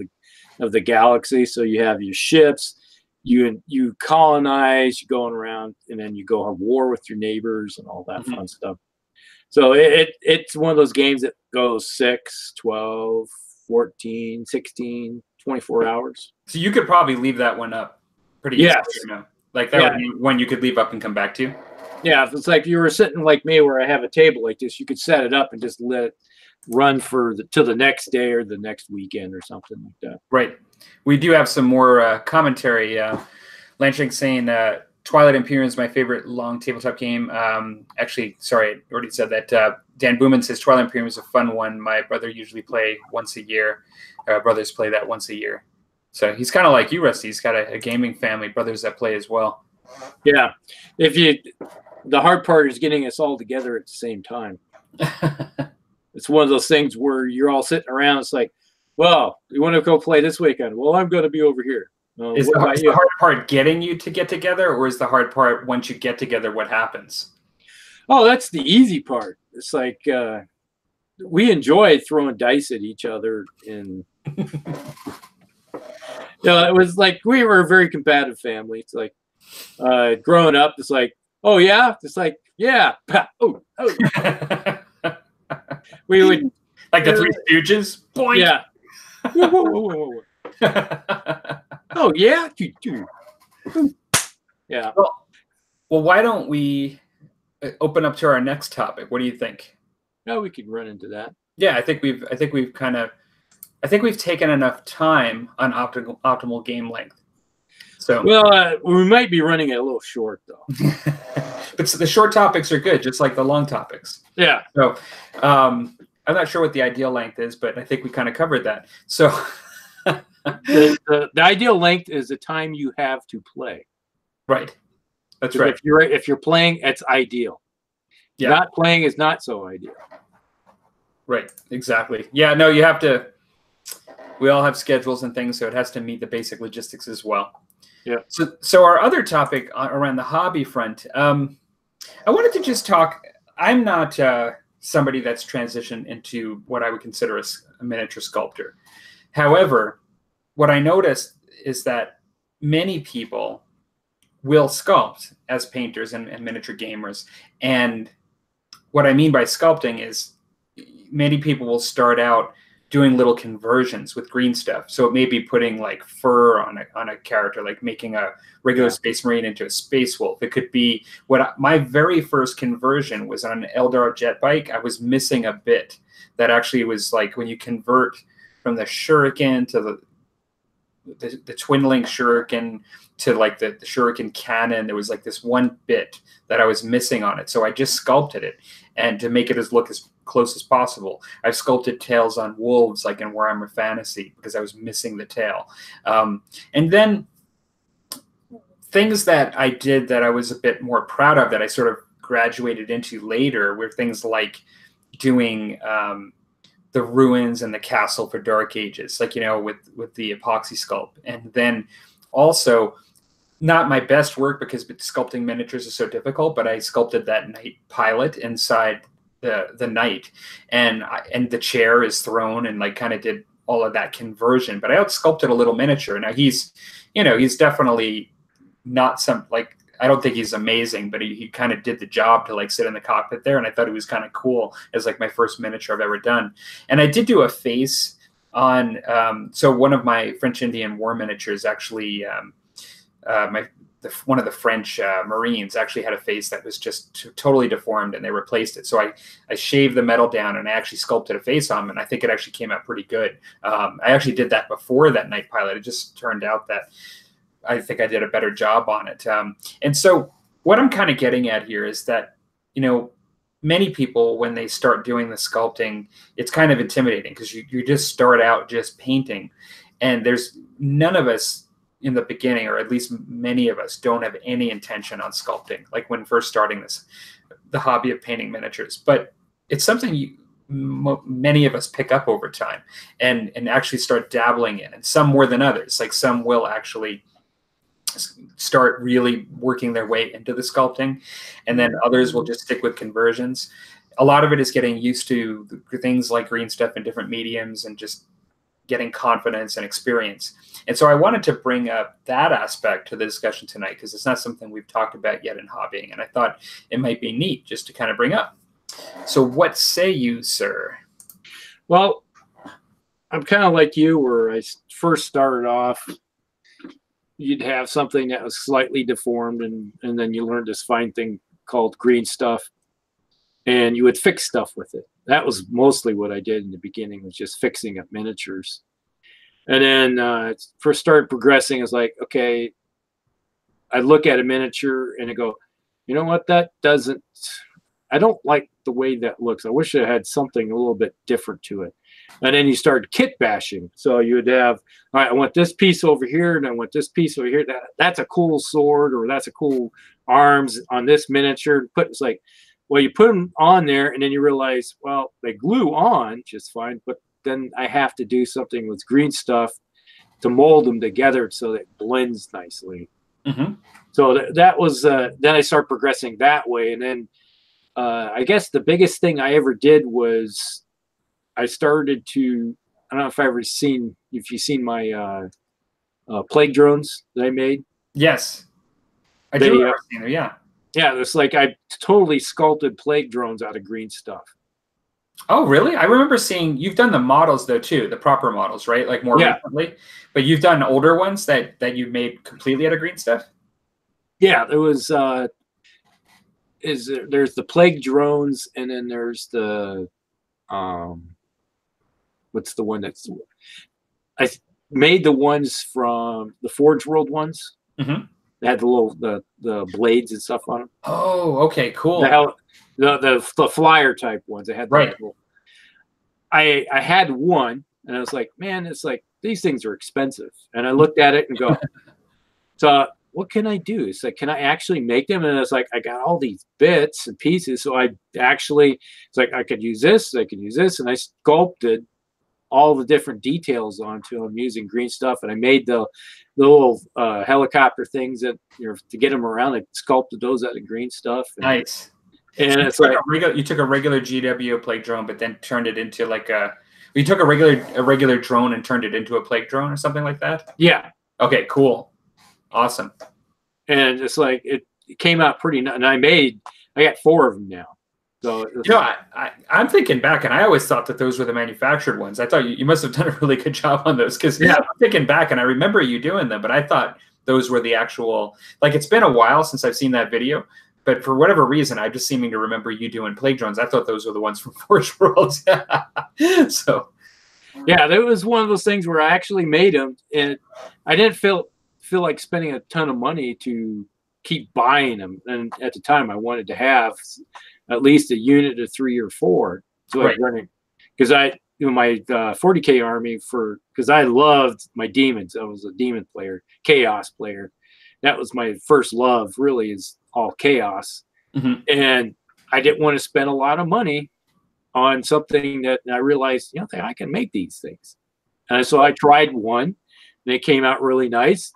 of the galaxy. So you have your ships, you colonize, you're going around, and then you go have war with your neighbors and all that fun stuff. So it's one of those games that goes 6, 12, 14, 16, 24 hours. So you could probably leave that one up pretty easily. You know? Like that would be one you could leave up and come back to. Yeah, if it's like you were sitting like me where I have a table like this, you could set it up and just let it run till the next day or the next weekend or something like that. Right. We do have some more commentary. Lanching saying Twilight Imperium is my favorite long tabletop game. Actually, sorry, I already said that. Dan Booman says Twilight Imperium is a fun one. My brother usually play once a year. Brothers play that once a year. So he's kind of like you, Rusty. He's got a gaming family, brothers that play as well. Yeah. The hard part is getting us all together at the same time. It's one of those things where you're all sitting around. It's like, well, you want to go play this weekend? Well, I'm going to be over here. Is the hard part getting you to get together, or is the hard part once you get together, what happens? Oh, that's the easy part. It's like we enjoy throwing dice at each other, and it was like we were a very combative family. It's like growing up, it's like, oh yeah, it's like yeah, oh. We would like the Three Stooges. Boing. Yeah. Whoa. Oh yeah. Yeah. Well, why don't we open up to our next topic? What do you think? No, we could run into that. Yeah, I think we've taken enough time on optimal game length. So we might be running it a little short though. But the short topics are good, just like the long topics. Yeah. So I'm not sure what the ideal length is, but I think we kind of covered that. So the ideal length is the time you have to play. Right. That's right. If you're playing, it's ideal. Yeah. Not playing is not so ideal. Right. Exactly. Yeah. No, you have to. We all have schedules and things, so it has to meet the basic logistics as well. Yeah. So our other topic around the hobby front, I wanted to just talk. I'm not somebody that's transitioned into what I would consider a miniature sculptor. However, what I noticed is that many people will sculpt as painters and miniature gamers. And what I mean by sculpting is many people will start out doing little conversions with green stuff. So it may be putting like fur on a character, like making a regular Space Marine into a Space Wolf. It could be my very first conversion was on an Eldar jet bike. I was missing a bit that actually was like when you convert from the shuriken to the twin link shuriken to like the shuriken cannon. There was like this one bit that I was missing on it. So I just sculpted it, and to make it look as close as possible, I've sculpted tails on wolves like in Warhammer Fantasy because I was missing the tail. And then things that I did that I was a bit more proud of that I sort of graduated into later were things like doing the ruins and the castle for Dark Ages, like, you know, with the epoxy sculpt. And then also, not my best work because sculpting miniatures is so difficult, but I sculpted that knight pilot inside the knight, and the chair is thrown, and like kind of did all of that conversion. But I out sculpted a little miniature. Now he's definitely not some, like, I don't think he's amazing, but he kind of did the job to like sit in the cockpit there. And I thought it was kind of cool as like my first miniature I've ever done. And I did do a face on, so one of my French Indian War miniatures actually, one of the French Marines actually had a face that was just totally deformed, and they replaced it. So I shaved the metal down, and I actually sculpted a face on him, and I think it actually came out pretty good. I actually did that before that Night Pilot. It just turned out that I think I did a better job on it. And so what I'm kind of getting at here is that, you know, many people, when they start doing the sculpting, it's kind of intimidating because you just start out just painting, and there's none of us in the beginning, or at least many of us, don't have any intention on sculpting, like when first starting the hobby of painting miniatures. But it's something many of us pick up over time and actually start dabbling in, and some more than others. Like some will actually start really working their way into the sculpting, and then others will just stick with conversions. A lot of it is getting used to things like green stuff in different mediums and just getting confidence and experience. And so I wanted to bring up that aspect to the discussion tonight because it's not something we've talked about yet in hobbying, and I thought it might be neat just to kind of bring up. So what say you, sir? Well, I'm kind of like you, where I first started off, you'd have something that was slightly deformed, and then you learned this fine thing called green stuff, and you would fix stuff with it. That was mostly what I did in the beginning, was just fixing up miniatures. And then first started progressing, it's like, okay, I look at a miniature and I go, you know what, I don't like the way that looks. I wish it had something a little bit different to it. And then you start kit bashing. So you would have, all right, I want this piece over here, and I want this piece over here. That's a cool sword, or that's a cool arms on this miniature. It's like, well, you put them on there, and then you realize, well, they glue on just fine, but then I have to do something with green stuff to mold them together so that it blends nicely. Mm-hmm. So that was, then I started progressing that way. And then I guess the biggest thing I ever did was I started to, I don't know if you've seen my plague drones that I made. Yes. I do remember seeing them, yeah. Yeah, it's like I totally sculpted plague drones out of green stuff. Oh, really? I remember seeing, you've done the models though too, the proper models, right? Like more recently, but you've done older ones that you made completely out of green stuff? Yeah, there was, there's the plague drones, and then there's the, what's the one that's, I made the ones from the Forge World ones. Mm-hmm. They had the little, the blades and stuff on them. Oh, okay, cool. The flyer type ones. I had right. I had one, and I was like, man, it's like these things are expensive. And I looked at it and go, so what can I do? It's like, can I actually make them? And it's like, I got all these bits and pieces, so it's like I could use this, I could use this, and I sculpted all the different details onto them using green stuff. And I made the little helicopter things that, you know, to get them around. I sculpted those out of green stuff. Nice. And so it's like you took a regular GW plague drone, but then turned it into like you took a regular drone and turned it into a plague drone or something like that. Yeah. Okay. Cool. Awesome. And it's like it came out pretty. And I got 4 of them now. So I'm thinking back, and I always thought that those were the manufactured ones. I thought you must have done a really good job on those, because I'm thinking back, and I remember you doing them, but I thought those were the actual. Like, it's been a while since I've seen that video, but for whatever reason, I'm just seeming to remember you doing plague drones. I thought those were the ones from Forge Worlds. So, yeah, that was one of those things where I actually made them, and I didn't feel like spending a ton of money to keep buying them. And at the time, I wanted to have at least a unit of 3 or 4. So I was running, because my 40K army, because I loved my demons. I was a demon player, chaos player. That was my first love, really, is all chaos. And I didn't want to spend a lot of money on something that I realized, I can make these things. And so I tried one, and it came out really nice.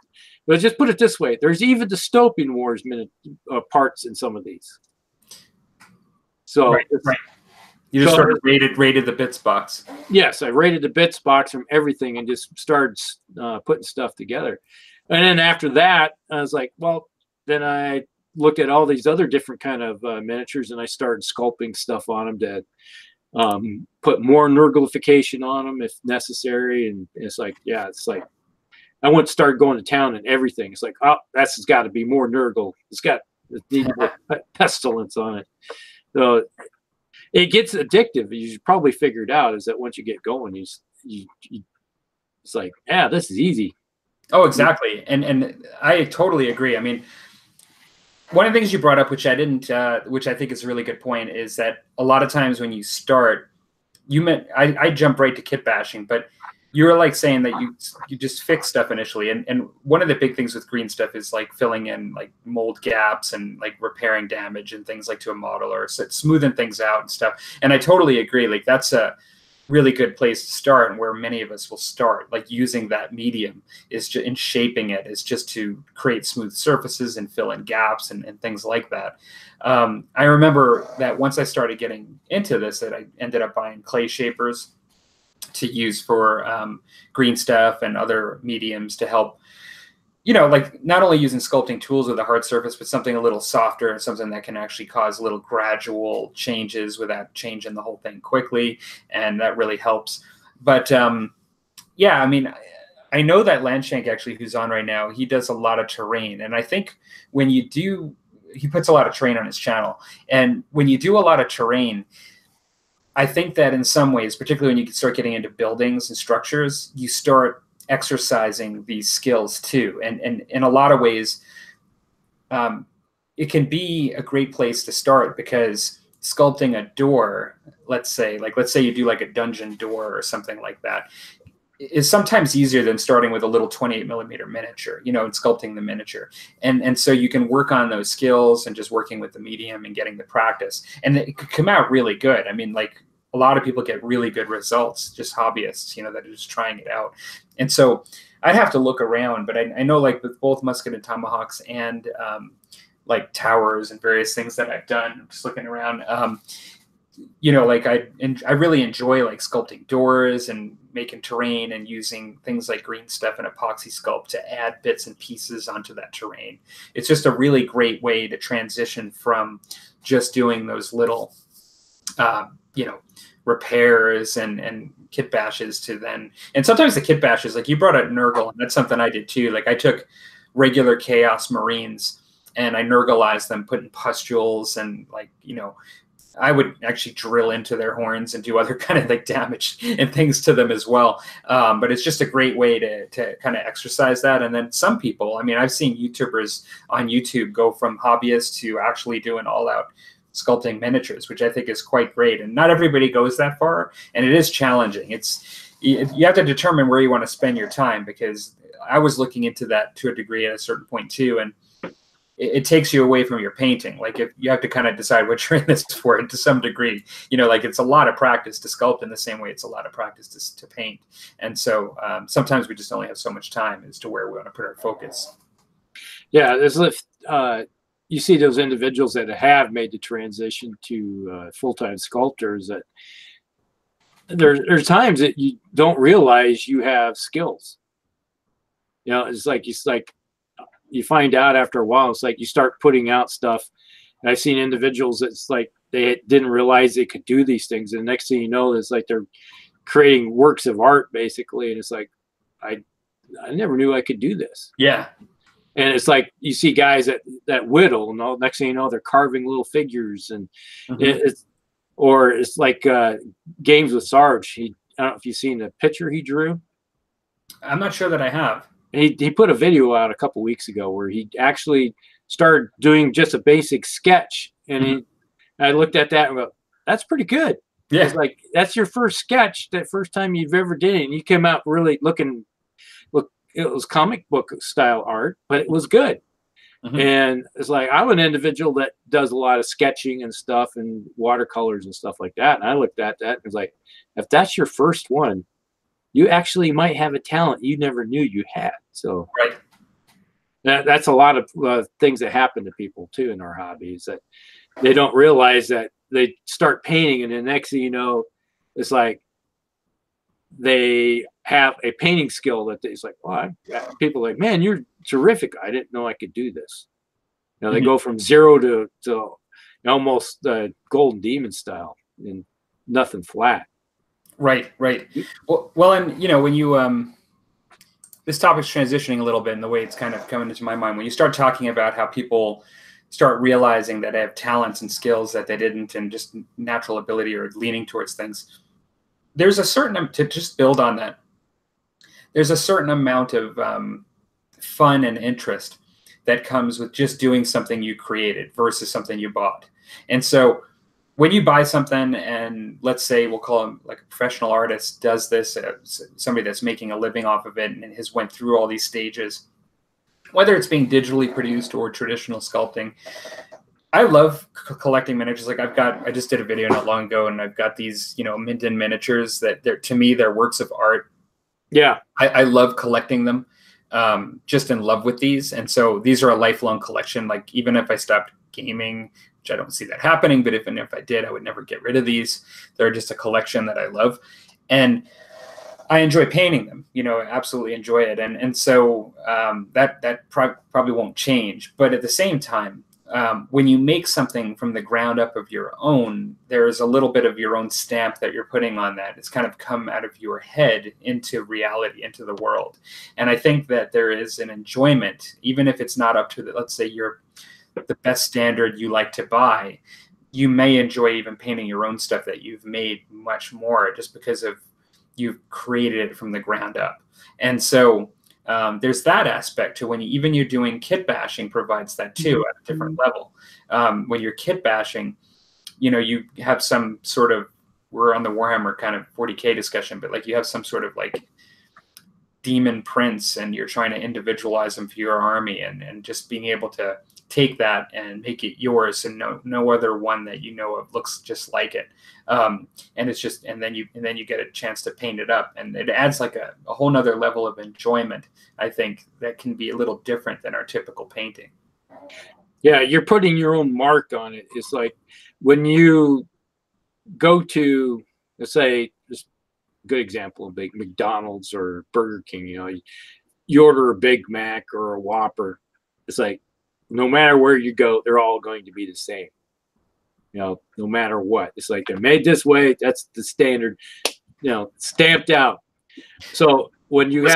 But just put it this way, there's even the Stoping Wars parts in some of these. So you just sort of rated the bits box. Yes, I rated the bits box from everything and just started putting stuff together. And then after that, I was like, well, then I looked at all these other different kind of miniatures, and I started sculpting stuff on them to put more nurglification on them if necessary. And it's like, I want to start going to town and everything. It's like, oh, that's got to be more nurgle. It's got more pestilence on it. So it gets addictive. You should probably figure it out, is that once you get going, it's like, yeah, this is easy. Oh, exactly. And I totally agree. I mean, one of the things you brought up, which I didn't, which I think is a really good point, is that a lot of times when you start, I jump right to kitbashing, but you were like saying that you just fix stuff initially. And one of the big things with green stuff is like filling in like mold gaps and like repairing damage and things like to a model, or smoothing things out and stuff. And I totally agree. Like, that's a really good place to start, and where many of us will start, like using that medium is just in shaping it, is just to create smooth surfaces and fill in gaps and things like that. I remember that once I started getting into this, that I ended up buying clay shapers to use for green stuff and other mediums to help, like not only using sculpting tools with a hard surface, but something a little softer and something that can actually cause little gradual changes without changing the whole thing quickly. And that really helps. But yeah, I mean, I know that Landshank, actually, who's on right now, he does a lot of terrain. And I think when you do, he puts a lot of terrain on his channel. And when you do a lot of terrain, I think that in some ways, particularly when you start getting into buildings and structures, you start exercising these skills too. And in a lot of ways, it can be a great place to start, because sculpting a door, let's say you do like a dungeon door or something like that, is sometimes easier than starting with a little 28mm miniature, and sculpting the miniature. And so you can work on those skills and just working with the medium and getting the practice. And it could come out really good. I mean, like, a lot of people get really good results, just hobbyists, that are just trying it out. And so I'd have to look around, but I know, like, with both musket and tomahawks and like towers and various things that I've done, I'm just looking around, like I really enjoy like sculpting doors and making terrain and using things like green stuff and epoxy sculpt to add bits and pieces onto that terrain. It's just a really great way to transition from just doing those little, repairs and kit bashes to then, and sometimes the kit bashes, like you brought up Nurgle, and that's something I did too. Like, I took regular Chaos Marines and I Nurglized them, put in pustules, and like, I would actually drill into their horns and do other kind of like damage and things to them as well. But it's just a great way to kind of exercise that. And then some people, I mean, I've seen YouTubers on YouTube go from hobbyists to actually doing all out sculpting miniatures, which I think is quite great. And not everybody goes that far, and it is challenging. You have to determine where you want to spend your time, because I was looking into that to a degree at a certain point too, and it takes you away from your painting. Like, if you have to kind of decide what you're in this for to some degree, like it's a lot of practice to sculpt in the same way it's a lot of practice to paint. And so sometimes we just only have so much time as to where we want to put our focus. Yeah, there's you see those individuals that have made the transition to full-time sculptors, that there's times that you don't realize you have skills. It's like you find out after a while. It's like you start putting out stuff, and I've seen individuals that's like they didn't realize they could do these things. And the next thing you know, it's like they're creating works of art basically. And it's like, I never knew I could do this. Yeah. And it's like you see guys that whittle, and all, next thing you know, they're carving little figures, and it's like Games with Sarge. I don't know if you've seen the picture he drew. I'm not sure that I have. He put a video out a couple weeks ago where he actually started doing just a basic sketch, and I looked at that and go, "That's pretty good." Yeah, it's like that's your first sketch, that first time you've ever did it, and you came out really looking. It was comic book style art, but it was good. And it's like, I'm an individual that does a lot of sketching and stuff and watercolors and stuff like that. And I looked at that and was like, if that's your first one, you actually might have a talent you never knew you had. So that's a lot of things that happen to people too in our hobbies, that they don't realize that they start painting, and the next thing you know, it's like they have a painting skill that it's like, well, people are like, man, you're terrific. I didn't know I could do this. You know, they go from zero to almost Golden Demon style and nothing flat. Right. Well, and you know, when you this topic's transitioning a little bit in the way it's kind of coming into my mind. When you start talking about how people start realizing that they have talents and skills that they didn't, and just natural ability or leaning towards things, there's a certain, to just build on that, there's a certain amount of fun and interest that comes with just doing something you created versus something you bought. And so when you buy something, and let's say we'll call him like a professional artist does this, somebody that's making a living off of it and has went through all these stages, whether it's being digitally produced or traditional sculpting. I love collecting miniatures. Like I just did a video not long ago, and I've got these, you know, Minden miniatures that to me, they're works of art. Yeah. I love collecting them. Just in love with these. And so these are a lifelong collection. Like even if I stopped gaming, which I don't see that happening, but if I did, I would never get rid of these. They're just a collection that I love. And I enjoy painting them, you know, absolutely enjoy it. And so that probably won't change. But at the same time, when you make something from the ground up of your own, there's a little bit of your own stamp that you're putting on that. It's kind of come out of your head into reality, into the world. And I think that there is an enjoyment, even if it's not up to let's say you're the best standard you like to buy, you may enjoy even painting your own stuff that you've made much more just because of you've created it from the ground up. And so there's that aspect to when you're doing kit bashing provides that too at a different level. When you're kit bashing, you know, you have some sort of, we're on the Warhammer kind of 40K discussion, but like you have some sort of like demon prince and you're trying to individualize them for your army, and just being able to take that and make it yours, and no other one that you know of looks just like it. And it's just, and then you get a chance to paint it up, and it adds like a whole nother level of enjoyment, I think, that can be a little different than our typical painting. Yeah, you're putting your own mark on it. It's like when you go to, let's say, this good example of McDonald's or Burger King, you know, you order a Big Mac or a Whopper. It's like, no matter where you go, they're all going to be the same. You know, no matter what. It's like they're made this way. That's the standard, you know, stamped out. So when you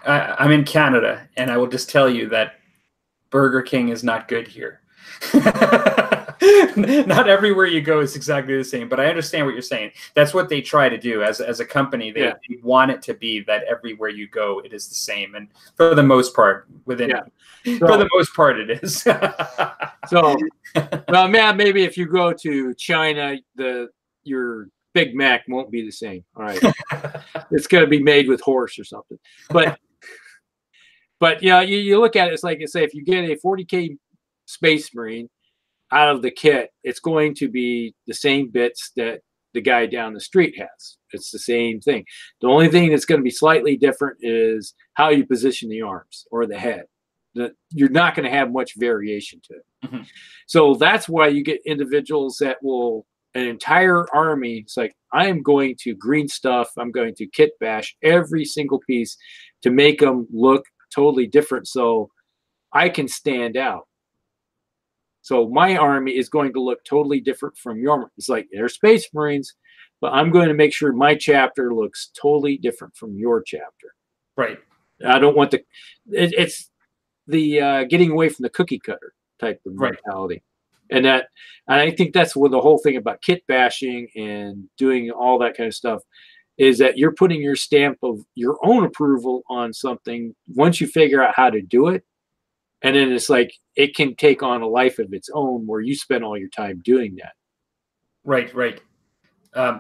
I'm in Canada, and I will just tell you that Burger King is not good here. Not everywhere you go is exactly the same, but I understand what you're saying. That's what they try to do as a company. They want it to be that everywhere you go, it is the same. And for the most part, for the most part, it is. So, well, man, maybe if you go to China, your Big Mac won't be the same. All right. It's going to be made with horse or something. But yeah, you look at it, it's like, say, if you get a 40K Space Marine out of the kit, it's going to be the same bits that the guy down the street has. It's the same thing. The only thing that's going to be slightly different is how you position the arms or the head. You're not going to have much variation to it. So that's why you get individuals that will, an entire army, it's like, I am going to green stuff, I'm going to kit bash every single piece to make them look totally different so I can stand out. So my army is going to look totally different from your. It's like they're Space Marines, but I'm going to make sure my chapter looks totally different from your chapter. Right. I don't want it's the getting away from the cookie cutter type of mentality. And I think that's what the whole thing about kit bashing and doing all that kind of stuff is, that you're putting your stamp of your own approval on something once you figure out how to do it. And then it's like it can take on a life of its own where you spend all your time doing that. Right.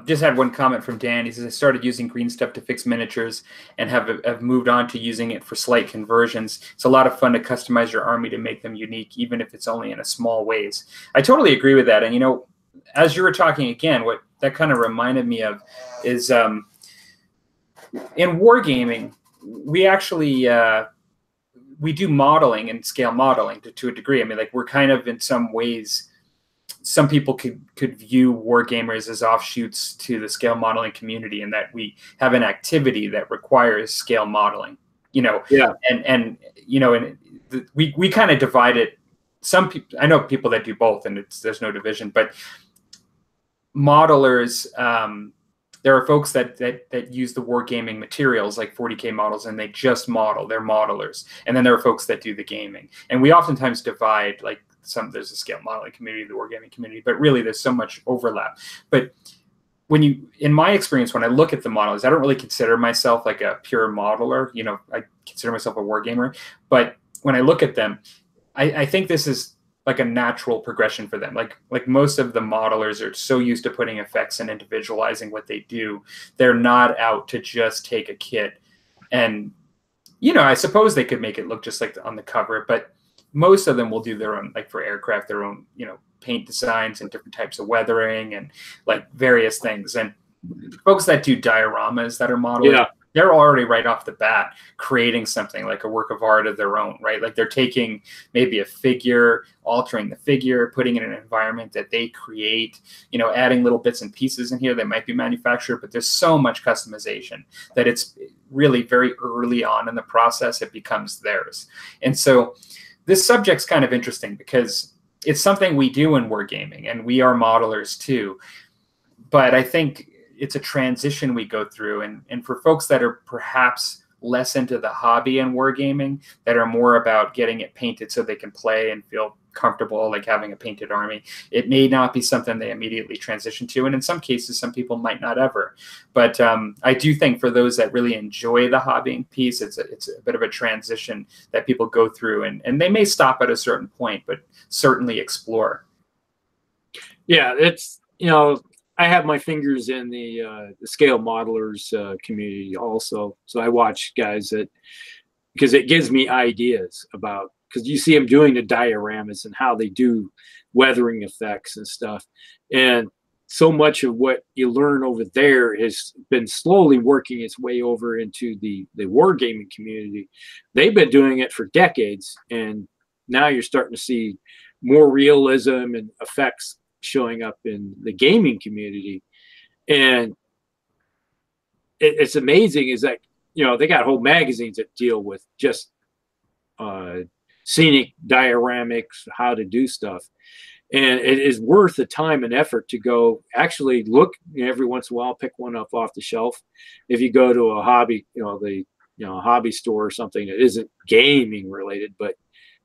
Just had one comment from Dan. He says, I started using green stuff to fix miniatures and have moved on to using it for slight conversions. It's a lot of fun to customize your army to make them unique, even if it's only in a small ways. I totally agree with that. And, you know, as you were talking again, what that kind of reminded me of is in wargaming, we actually we do modeling and scale modeling to a degree. I mean, like, we're kind of in some ways, some people could view Wargamers as offshoots to the scale modeling community, in that we have an activity that requires scale modeling, you know. Yeah. And you know, and we kind of divide it. Some people, I know people that do both, and there's no division, but modelers, there are folks that use the wargaming materials like 40K models, and they just model. They're modelers. And then there are folks that do the gaming. And we oftentimes divide, like, there's a scale modeling community, the wargaming community, but really there's so much overlap. But in my experience, when I look at the models, I don't really consider myself like a pure modeler. You know, I consider myself a wargamer. But when I look at them, I think this is like a natural progression for them. Like most of the modelers are so used to putting effects and individualizing what they do. They're not out to just take a kit and, you know, I suppose they could make it look just like on the cover, but most of them will do their own, like for aircraft, their own, you know, paint designs and different types of weathering and like various things. And folks that do dioramas that are modeled, they're already right off the bat creating something like a work of art of their own, right? Like they're taking maybe a figure, altering the figure, putting it in an environment that they create, you know, adding little bits and pieces in here that might be manufactured, but there's so much customization that it's really very early on in the process, it becomes theirs. And so this subject's kind of interesting because it's something we do in wargaming, and we are modelers too. But I think it's a transition we go through, and for folks that are perhaps less into the hobby and wargaming, that are more about getting it painted so they can play and feel comfortable, like having a painted army, it may not be something they immediately transition to. And in some cases, some people might not ever. But I do think for those that really enjoy the hobbying piece, it's a bit of a transition that people go through, and they may stop at a certain point, but certainly explore. Yeah, it's, you know, I have my fingers in the scale modelers community also. So I watch guys because it gives me ideas about, because you see them doing the dioramas and how they do weathering effects and stuff. And so much of what you learn over there has been slowly working its way over into the wargaming community. They've been doing it for decades, and now you're starting to see more realism and effects showing up in the gaming community. And it's amazing is that, you know, they got whole magazines that deal with just scenic dioramics, how to do stuff. And it is worth the time and effort to go actually look, you know, every once in a while, pick one up off the shelf. If you go to a hobby, hobby store or something that isn't gaming related, but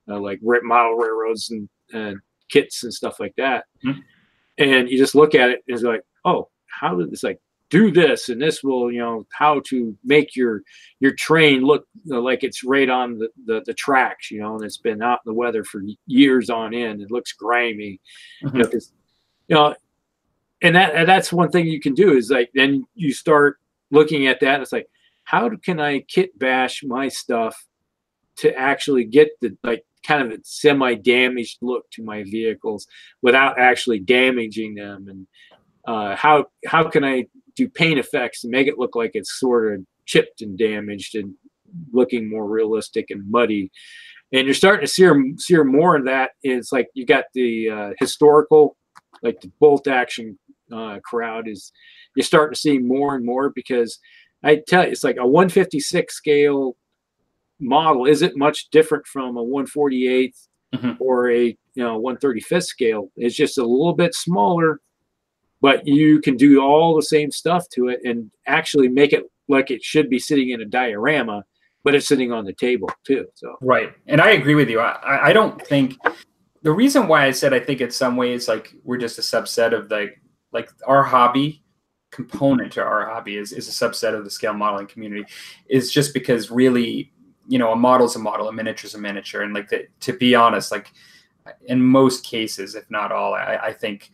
like model railroads and kits and stuff like that. Mm-hmm. And you just look at it and it's like, oh, how did this, like, do this, and this will, you know, how to make your train look, you know, like it's right on the tracks, you know, and it's been out in the weather for years on end. It looks grimy, mm-hmm. you know, and that's one thing you can do is, like, then you start looking at that. And it's like, how can I kit bash my stuff to actually get the, like, kind of a semi-damaged look to my vehicles without actually damaging them? And how can I do paint effects and make it look like it's sort of chipped and damaged and looking more realistic and muddy? And you're starting to see more of that. It's like you got the historical, like the bolt action crowd is, you're starting to see more and more, because I tell you, it's like a 156 scale model isn't much different from a 148th mm-hmm. or a 1/35th scale. It's just a little bit smaller, but you can do all the same stuff to it and actually make it like it should be sitting in a diorama, but it's sitting on the table too. So right, and I agree with you. I don't think the reason why I said I think in some ways like we're just a subset of like our hobby component to our hobby is a subset of the scale modeling community, is just because really, a model's a model, a miniature's a miniature, and like to be honest, like in most cases, if not all, I think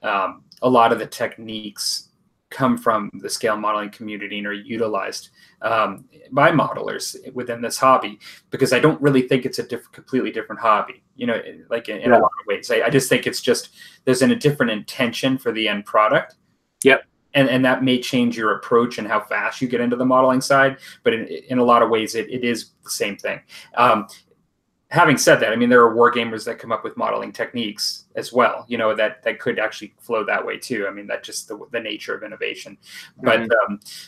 a lot of the techniques come from the scale modeling community and are utilized by modelers within this hobby, because I don't really think it's a completely different hobby, like in a lot of ways. I just think it's just there's a different intention for the end product. Yep. And that may change your approach and how fast you get into the modeling side, but in a lot of ways, it is the same thing. Having said that, I mean, there are wargamers that come up with modeling techniques as well, that could actually flow that way too. I mean, that's just the nature of innovation. But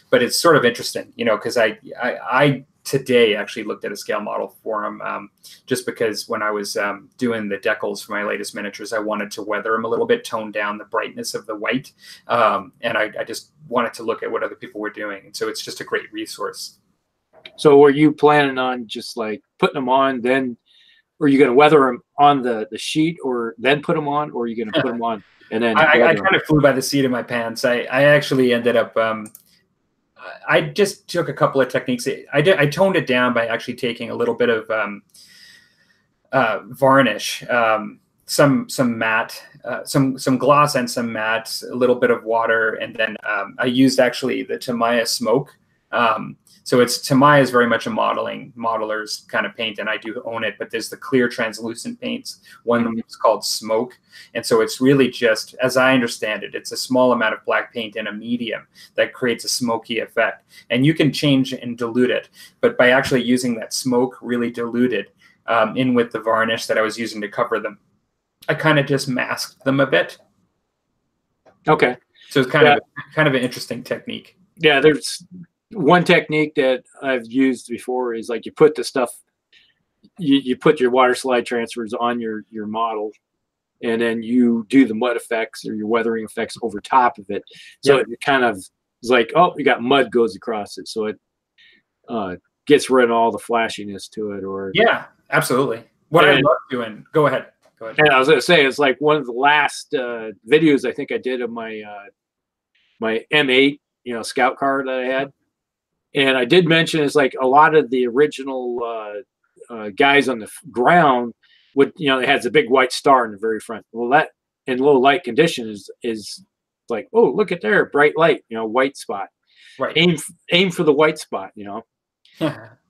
but it's sort of interesting, because I today actually looked at a scale model forum just because when I was doing the decals for my latest miniatures, I wanted to weather them a little bit, tone down the brightness of the white. And I just wanted to look at what other people were doing. And so it's just a great resource. So were you planning on just like putting them on, then are you going to weather them on the sheet or then put them on, or are you going to put them on and then I kind of flew by the seat of my pants. I actually ended up I just took a couple of techniques. I toned it down by actually taking a little bit of varnish, some matte, some gloss and some matte, a little bit of water, and then I used actually the Tamiya smoke. So Tamiya is very much a modeler's kind of paint, and I do own it, but there's the clear translucent paints, one that's called smoke. And so it's really just, as I understand it, it's a small amount of black paint in a medium that creates a smoky effect. And you can change and dilute it, but by actually using that smoke really diluted in with the varnish that I was using to cover them, I kind of just masked them a bit. Okay. So it's kind of an interesting technique. Yeah, there's one technique that I've used before is like you put the stuff, you put your water slide transfers on your model, and then you do the mud effects or your weathering effects over top of it. So it kind of is like, oh, you got mud goes across it. So it gets rid of all the flashiness to it. Or yeah, absolutely. What I love doing, go ahead. And I was going to say, it's like one of the last videos I think I did of my my M8, scout car that I had. And I did mention it's like a lot of the original guys on the ground would, it has a big white star in the very front. Well, that in low light conditions is like, oh, look at there, bright light, white spot. Right. Aim for the white spot,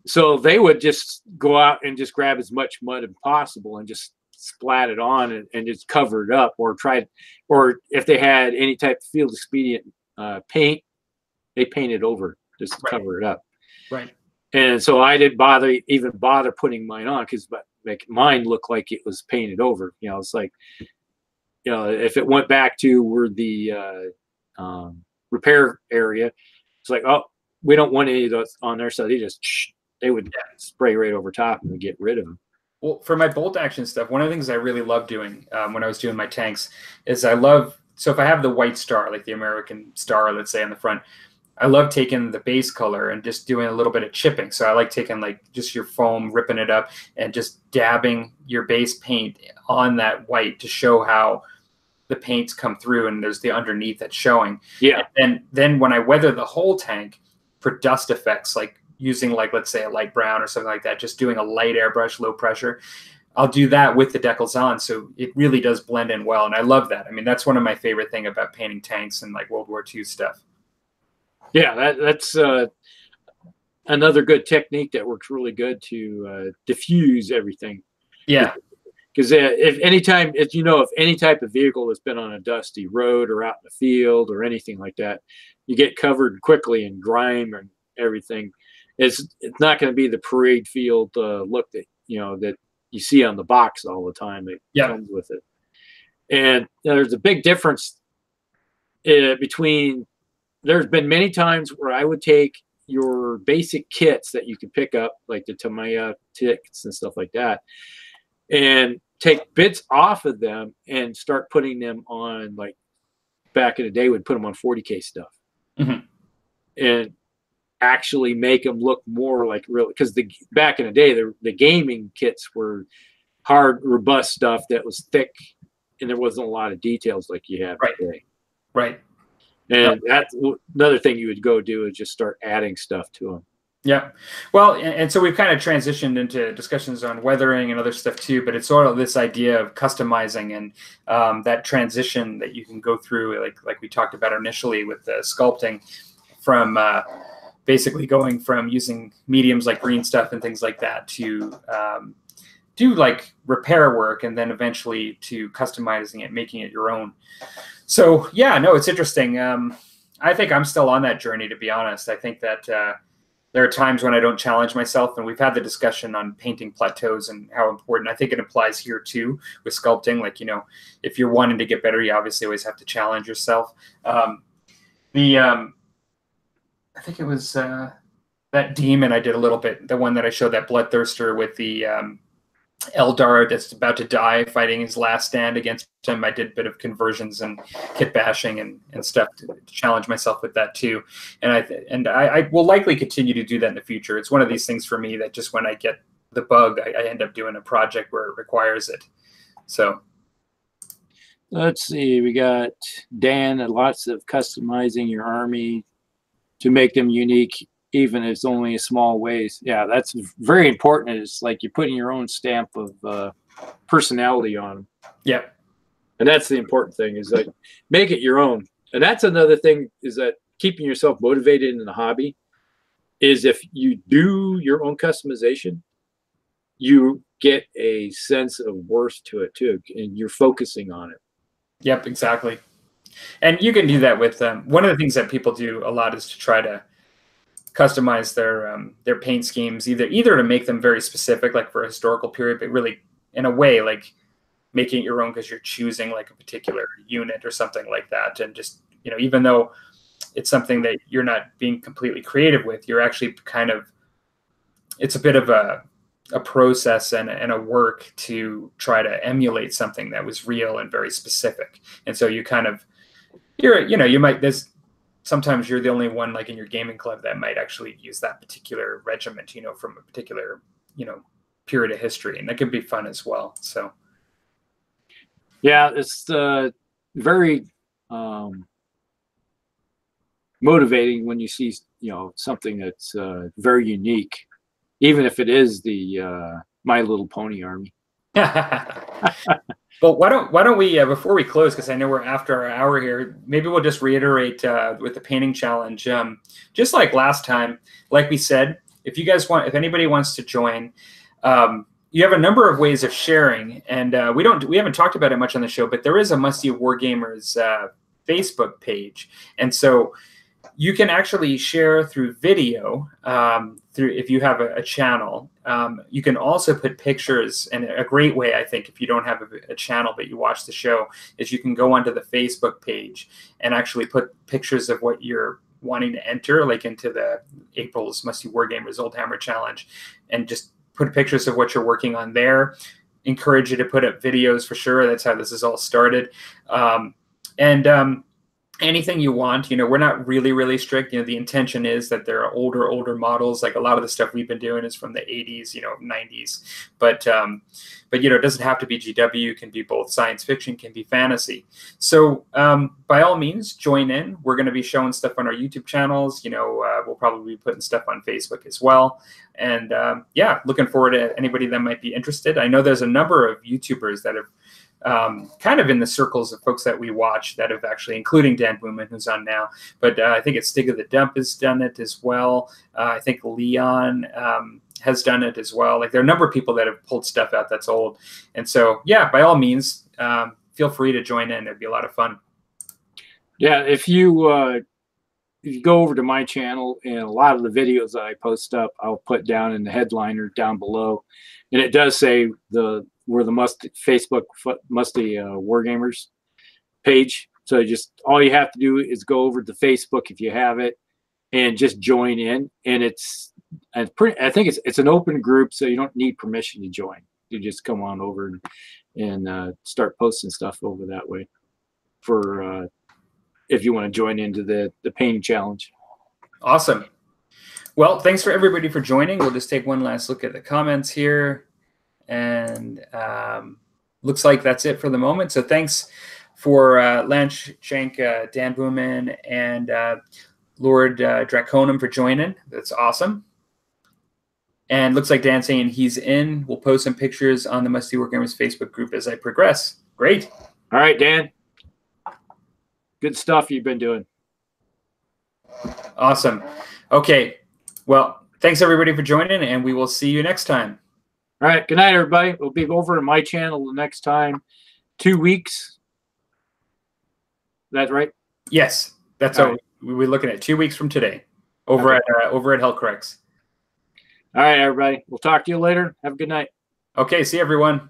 So they would just go out and just grab as much mud as possible and just splat it on and just cover it up, or if they had any type of field expedient paint, they painted over. Just cover it up. Right. And so I didn't even bother putting mine on, because make mine look like it was painted over. It's like, if it went back to where the repair area, it's like, oh, we don't want any of those on there. So they would spray right over top and get rid of them. Well, for my bolt action stuff, one of the things I really love doing when I was doing my tanks is so if I have the white star, like the American star, let's say on the front, I love taking the base color and just doing a little bit of chipping. So I like taking like just your foam, ripping it up, and just dabbing your base paint on that white to show how the paints come through, and there's the underneath that's showing. Yeah. And then when I weather the whole tank for dust effects, like using let's say a light brown or something like that, just doing a light airbrush, low pressure, I'll do that with the decals on. So it really does blend in well. And I love that. I mean, that's one of my favorite things about painting tanks and like World War II stuff. Yeah, that's another good technique that works really good to diffuse everything. Yeah, because if any type of vehicle has been on a dusty road or out in the field or anything like that, you get covered quickly in grime and everything. It's not going to be the parade field look that that you see on the box all the time. It comes with it, and there's a big difference between. There's been many times where I would take your basic kits that you can pick up, like the Tamiya kits and stuff like that, and take bits off of them and start putting them on, like back in the day, we'd put them on 40K stuff. And actually make them look more like real, because back in the day, the gaming kits were hard, robust stuff that was thick, and there wasn't a lot of details like you have today. Right. And that's another thing you would go do, is just start adding stuff to them. Yeah. Well, and so we've kind of transitioned into discussions on weathering and other stuff too, but it's sort of this idea of customizing and that transition that you can go through, like we talked about initially with the sculpting, from basically going from using mediums like green stuff and things like that to do like repair work, and then eventually to customizing it, making it your own. So yeah, no, it's interesting. I think I'm still on that journey, to be honest. I think that there are times when I don't challenge myself, and we've had the discussion on painting plateaus and how important. I think it applies here too with sculpting. Like, you know, if you're wanting to get better, you obviously always have to challenge yourself. I think it was that demon I did a little bit, the one that I showed, that bloodthirster with the Eldar that's about to die, fighting his last stand against him. I did a bit of conversions and kitbashing and stuff to challenge myself with that too. And I will likely continue to do that in the future. It's one of these things for me that just when I get the bug, I end up doing a project where it requires it. So let's see, we got Dan, lots of customizing your army to make them unique, even if it's only in small ways. Yeah, that's very important. It's like you're putting your own stamp of personality on them. Yeah. And that's the important thing, is like make it your own. And that's another thing, is that keeping yourself motivated in the hobby is if you do your own customization, you get a sense of worth to it too, and you're focusing on it. Yep, exactly. And you can do that with one of the things that people do a lot is to try to customize their paint schemes, either to make them very specific, like for a historical period, but really in a way like making it your own because you're choosing like a particular unit or something like that. And just, you know, even though it's something that you're not being completely creative with, you're actually kind of, it's a bit of a process and a work to try to emulate something that was real and very specific. And so you kind of, sometimes you're the only one, like in your gaming club, that might actually use that particular regiment, you know, from a particular, you know, period of history, and that can be fun as well. So yeah, it's very motivating when you see, you know, something that's very unique, even if it is the My Little Pony army. But why don't we, before we close, because I know we're after our hour here, maybe we'll just reiterate with the painting challenge, just like last time. Like we said, if anybody wants to join, you have a number of ways of sharing, and we haven't talked about it much on the show, but there is a Musty Wargamers Facebook page, and so you can actually share through video, if you have a channel. You can also put pictures, and a great way, I think, if you don't have a channel but you watch the show, is you can go onto the Facebook page and actually put pictures of what you're wanting to enter, like into the April's Musty Wargamers Old Hammer Challenge, and just put pictures of what you're working on there. Encourage you to put up videos for sure. That's how this is all started. Anything you want, you know, we're not really strict. You know, the intention is that there are older models. Like a lot of the stuff we've been doing is from the 80s, you know, 90s. But you know, it doesn't have to be GW. It can be both science fiction, can be fantasy. So by all means, join in. We're going to be showing stuff on our YouTube channels. You know, we'll probably be putting stuff on Facebook as well. And yeah, looking forward to anybody that might be interested. I know there's a number of YouTubers that have kind of in the circles of folks that we watch that have actually, including Dan Booman, who's on now, but I think it's Stig of the Dump has done it as well. I think Leon has done it as well. Like there are a number of people that have pulled stuff out that's old. And so, yeah, by all means, feel free to join in. It'd be a lot of fun. Yeah, if you go over to my channel, and a lot of the videos that I post up, I'll put down in the headliner down below. And it does say we're the Facebook Musty Wargamers page. So just all you have to do is go over to Facebook if you have it, and just join in. And I think it's an open group, so you don't need permission to join. You just come on over and start posting stuff over that way for if you want to join into the painting challenge. Awesome. Well, thanks for everybody for joining. We'll just take one last look at the comments here. And looks like that's it for the moment. So thanks for Lance Shank, Dan Booman, and Lord Draconum for joining. That's awesome. And looks like Dan's saying he's in. We'll post some pictures on the Musty Wargamers Facebook group as I progress. Great. All right, Dan. Good stuff you've been doing. Awesome. Okay. Well, thanks everybody for joining, and we will see you next time. All right. Good night, everybody. We'll be over at my channel the next time. 2 weeks. That's right? Yes. That's all. We're looking at 2 weeks from today over at Hellcrex. All right, everybody. We'll talk to you later. Have a good night. Okay. See you, everyone.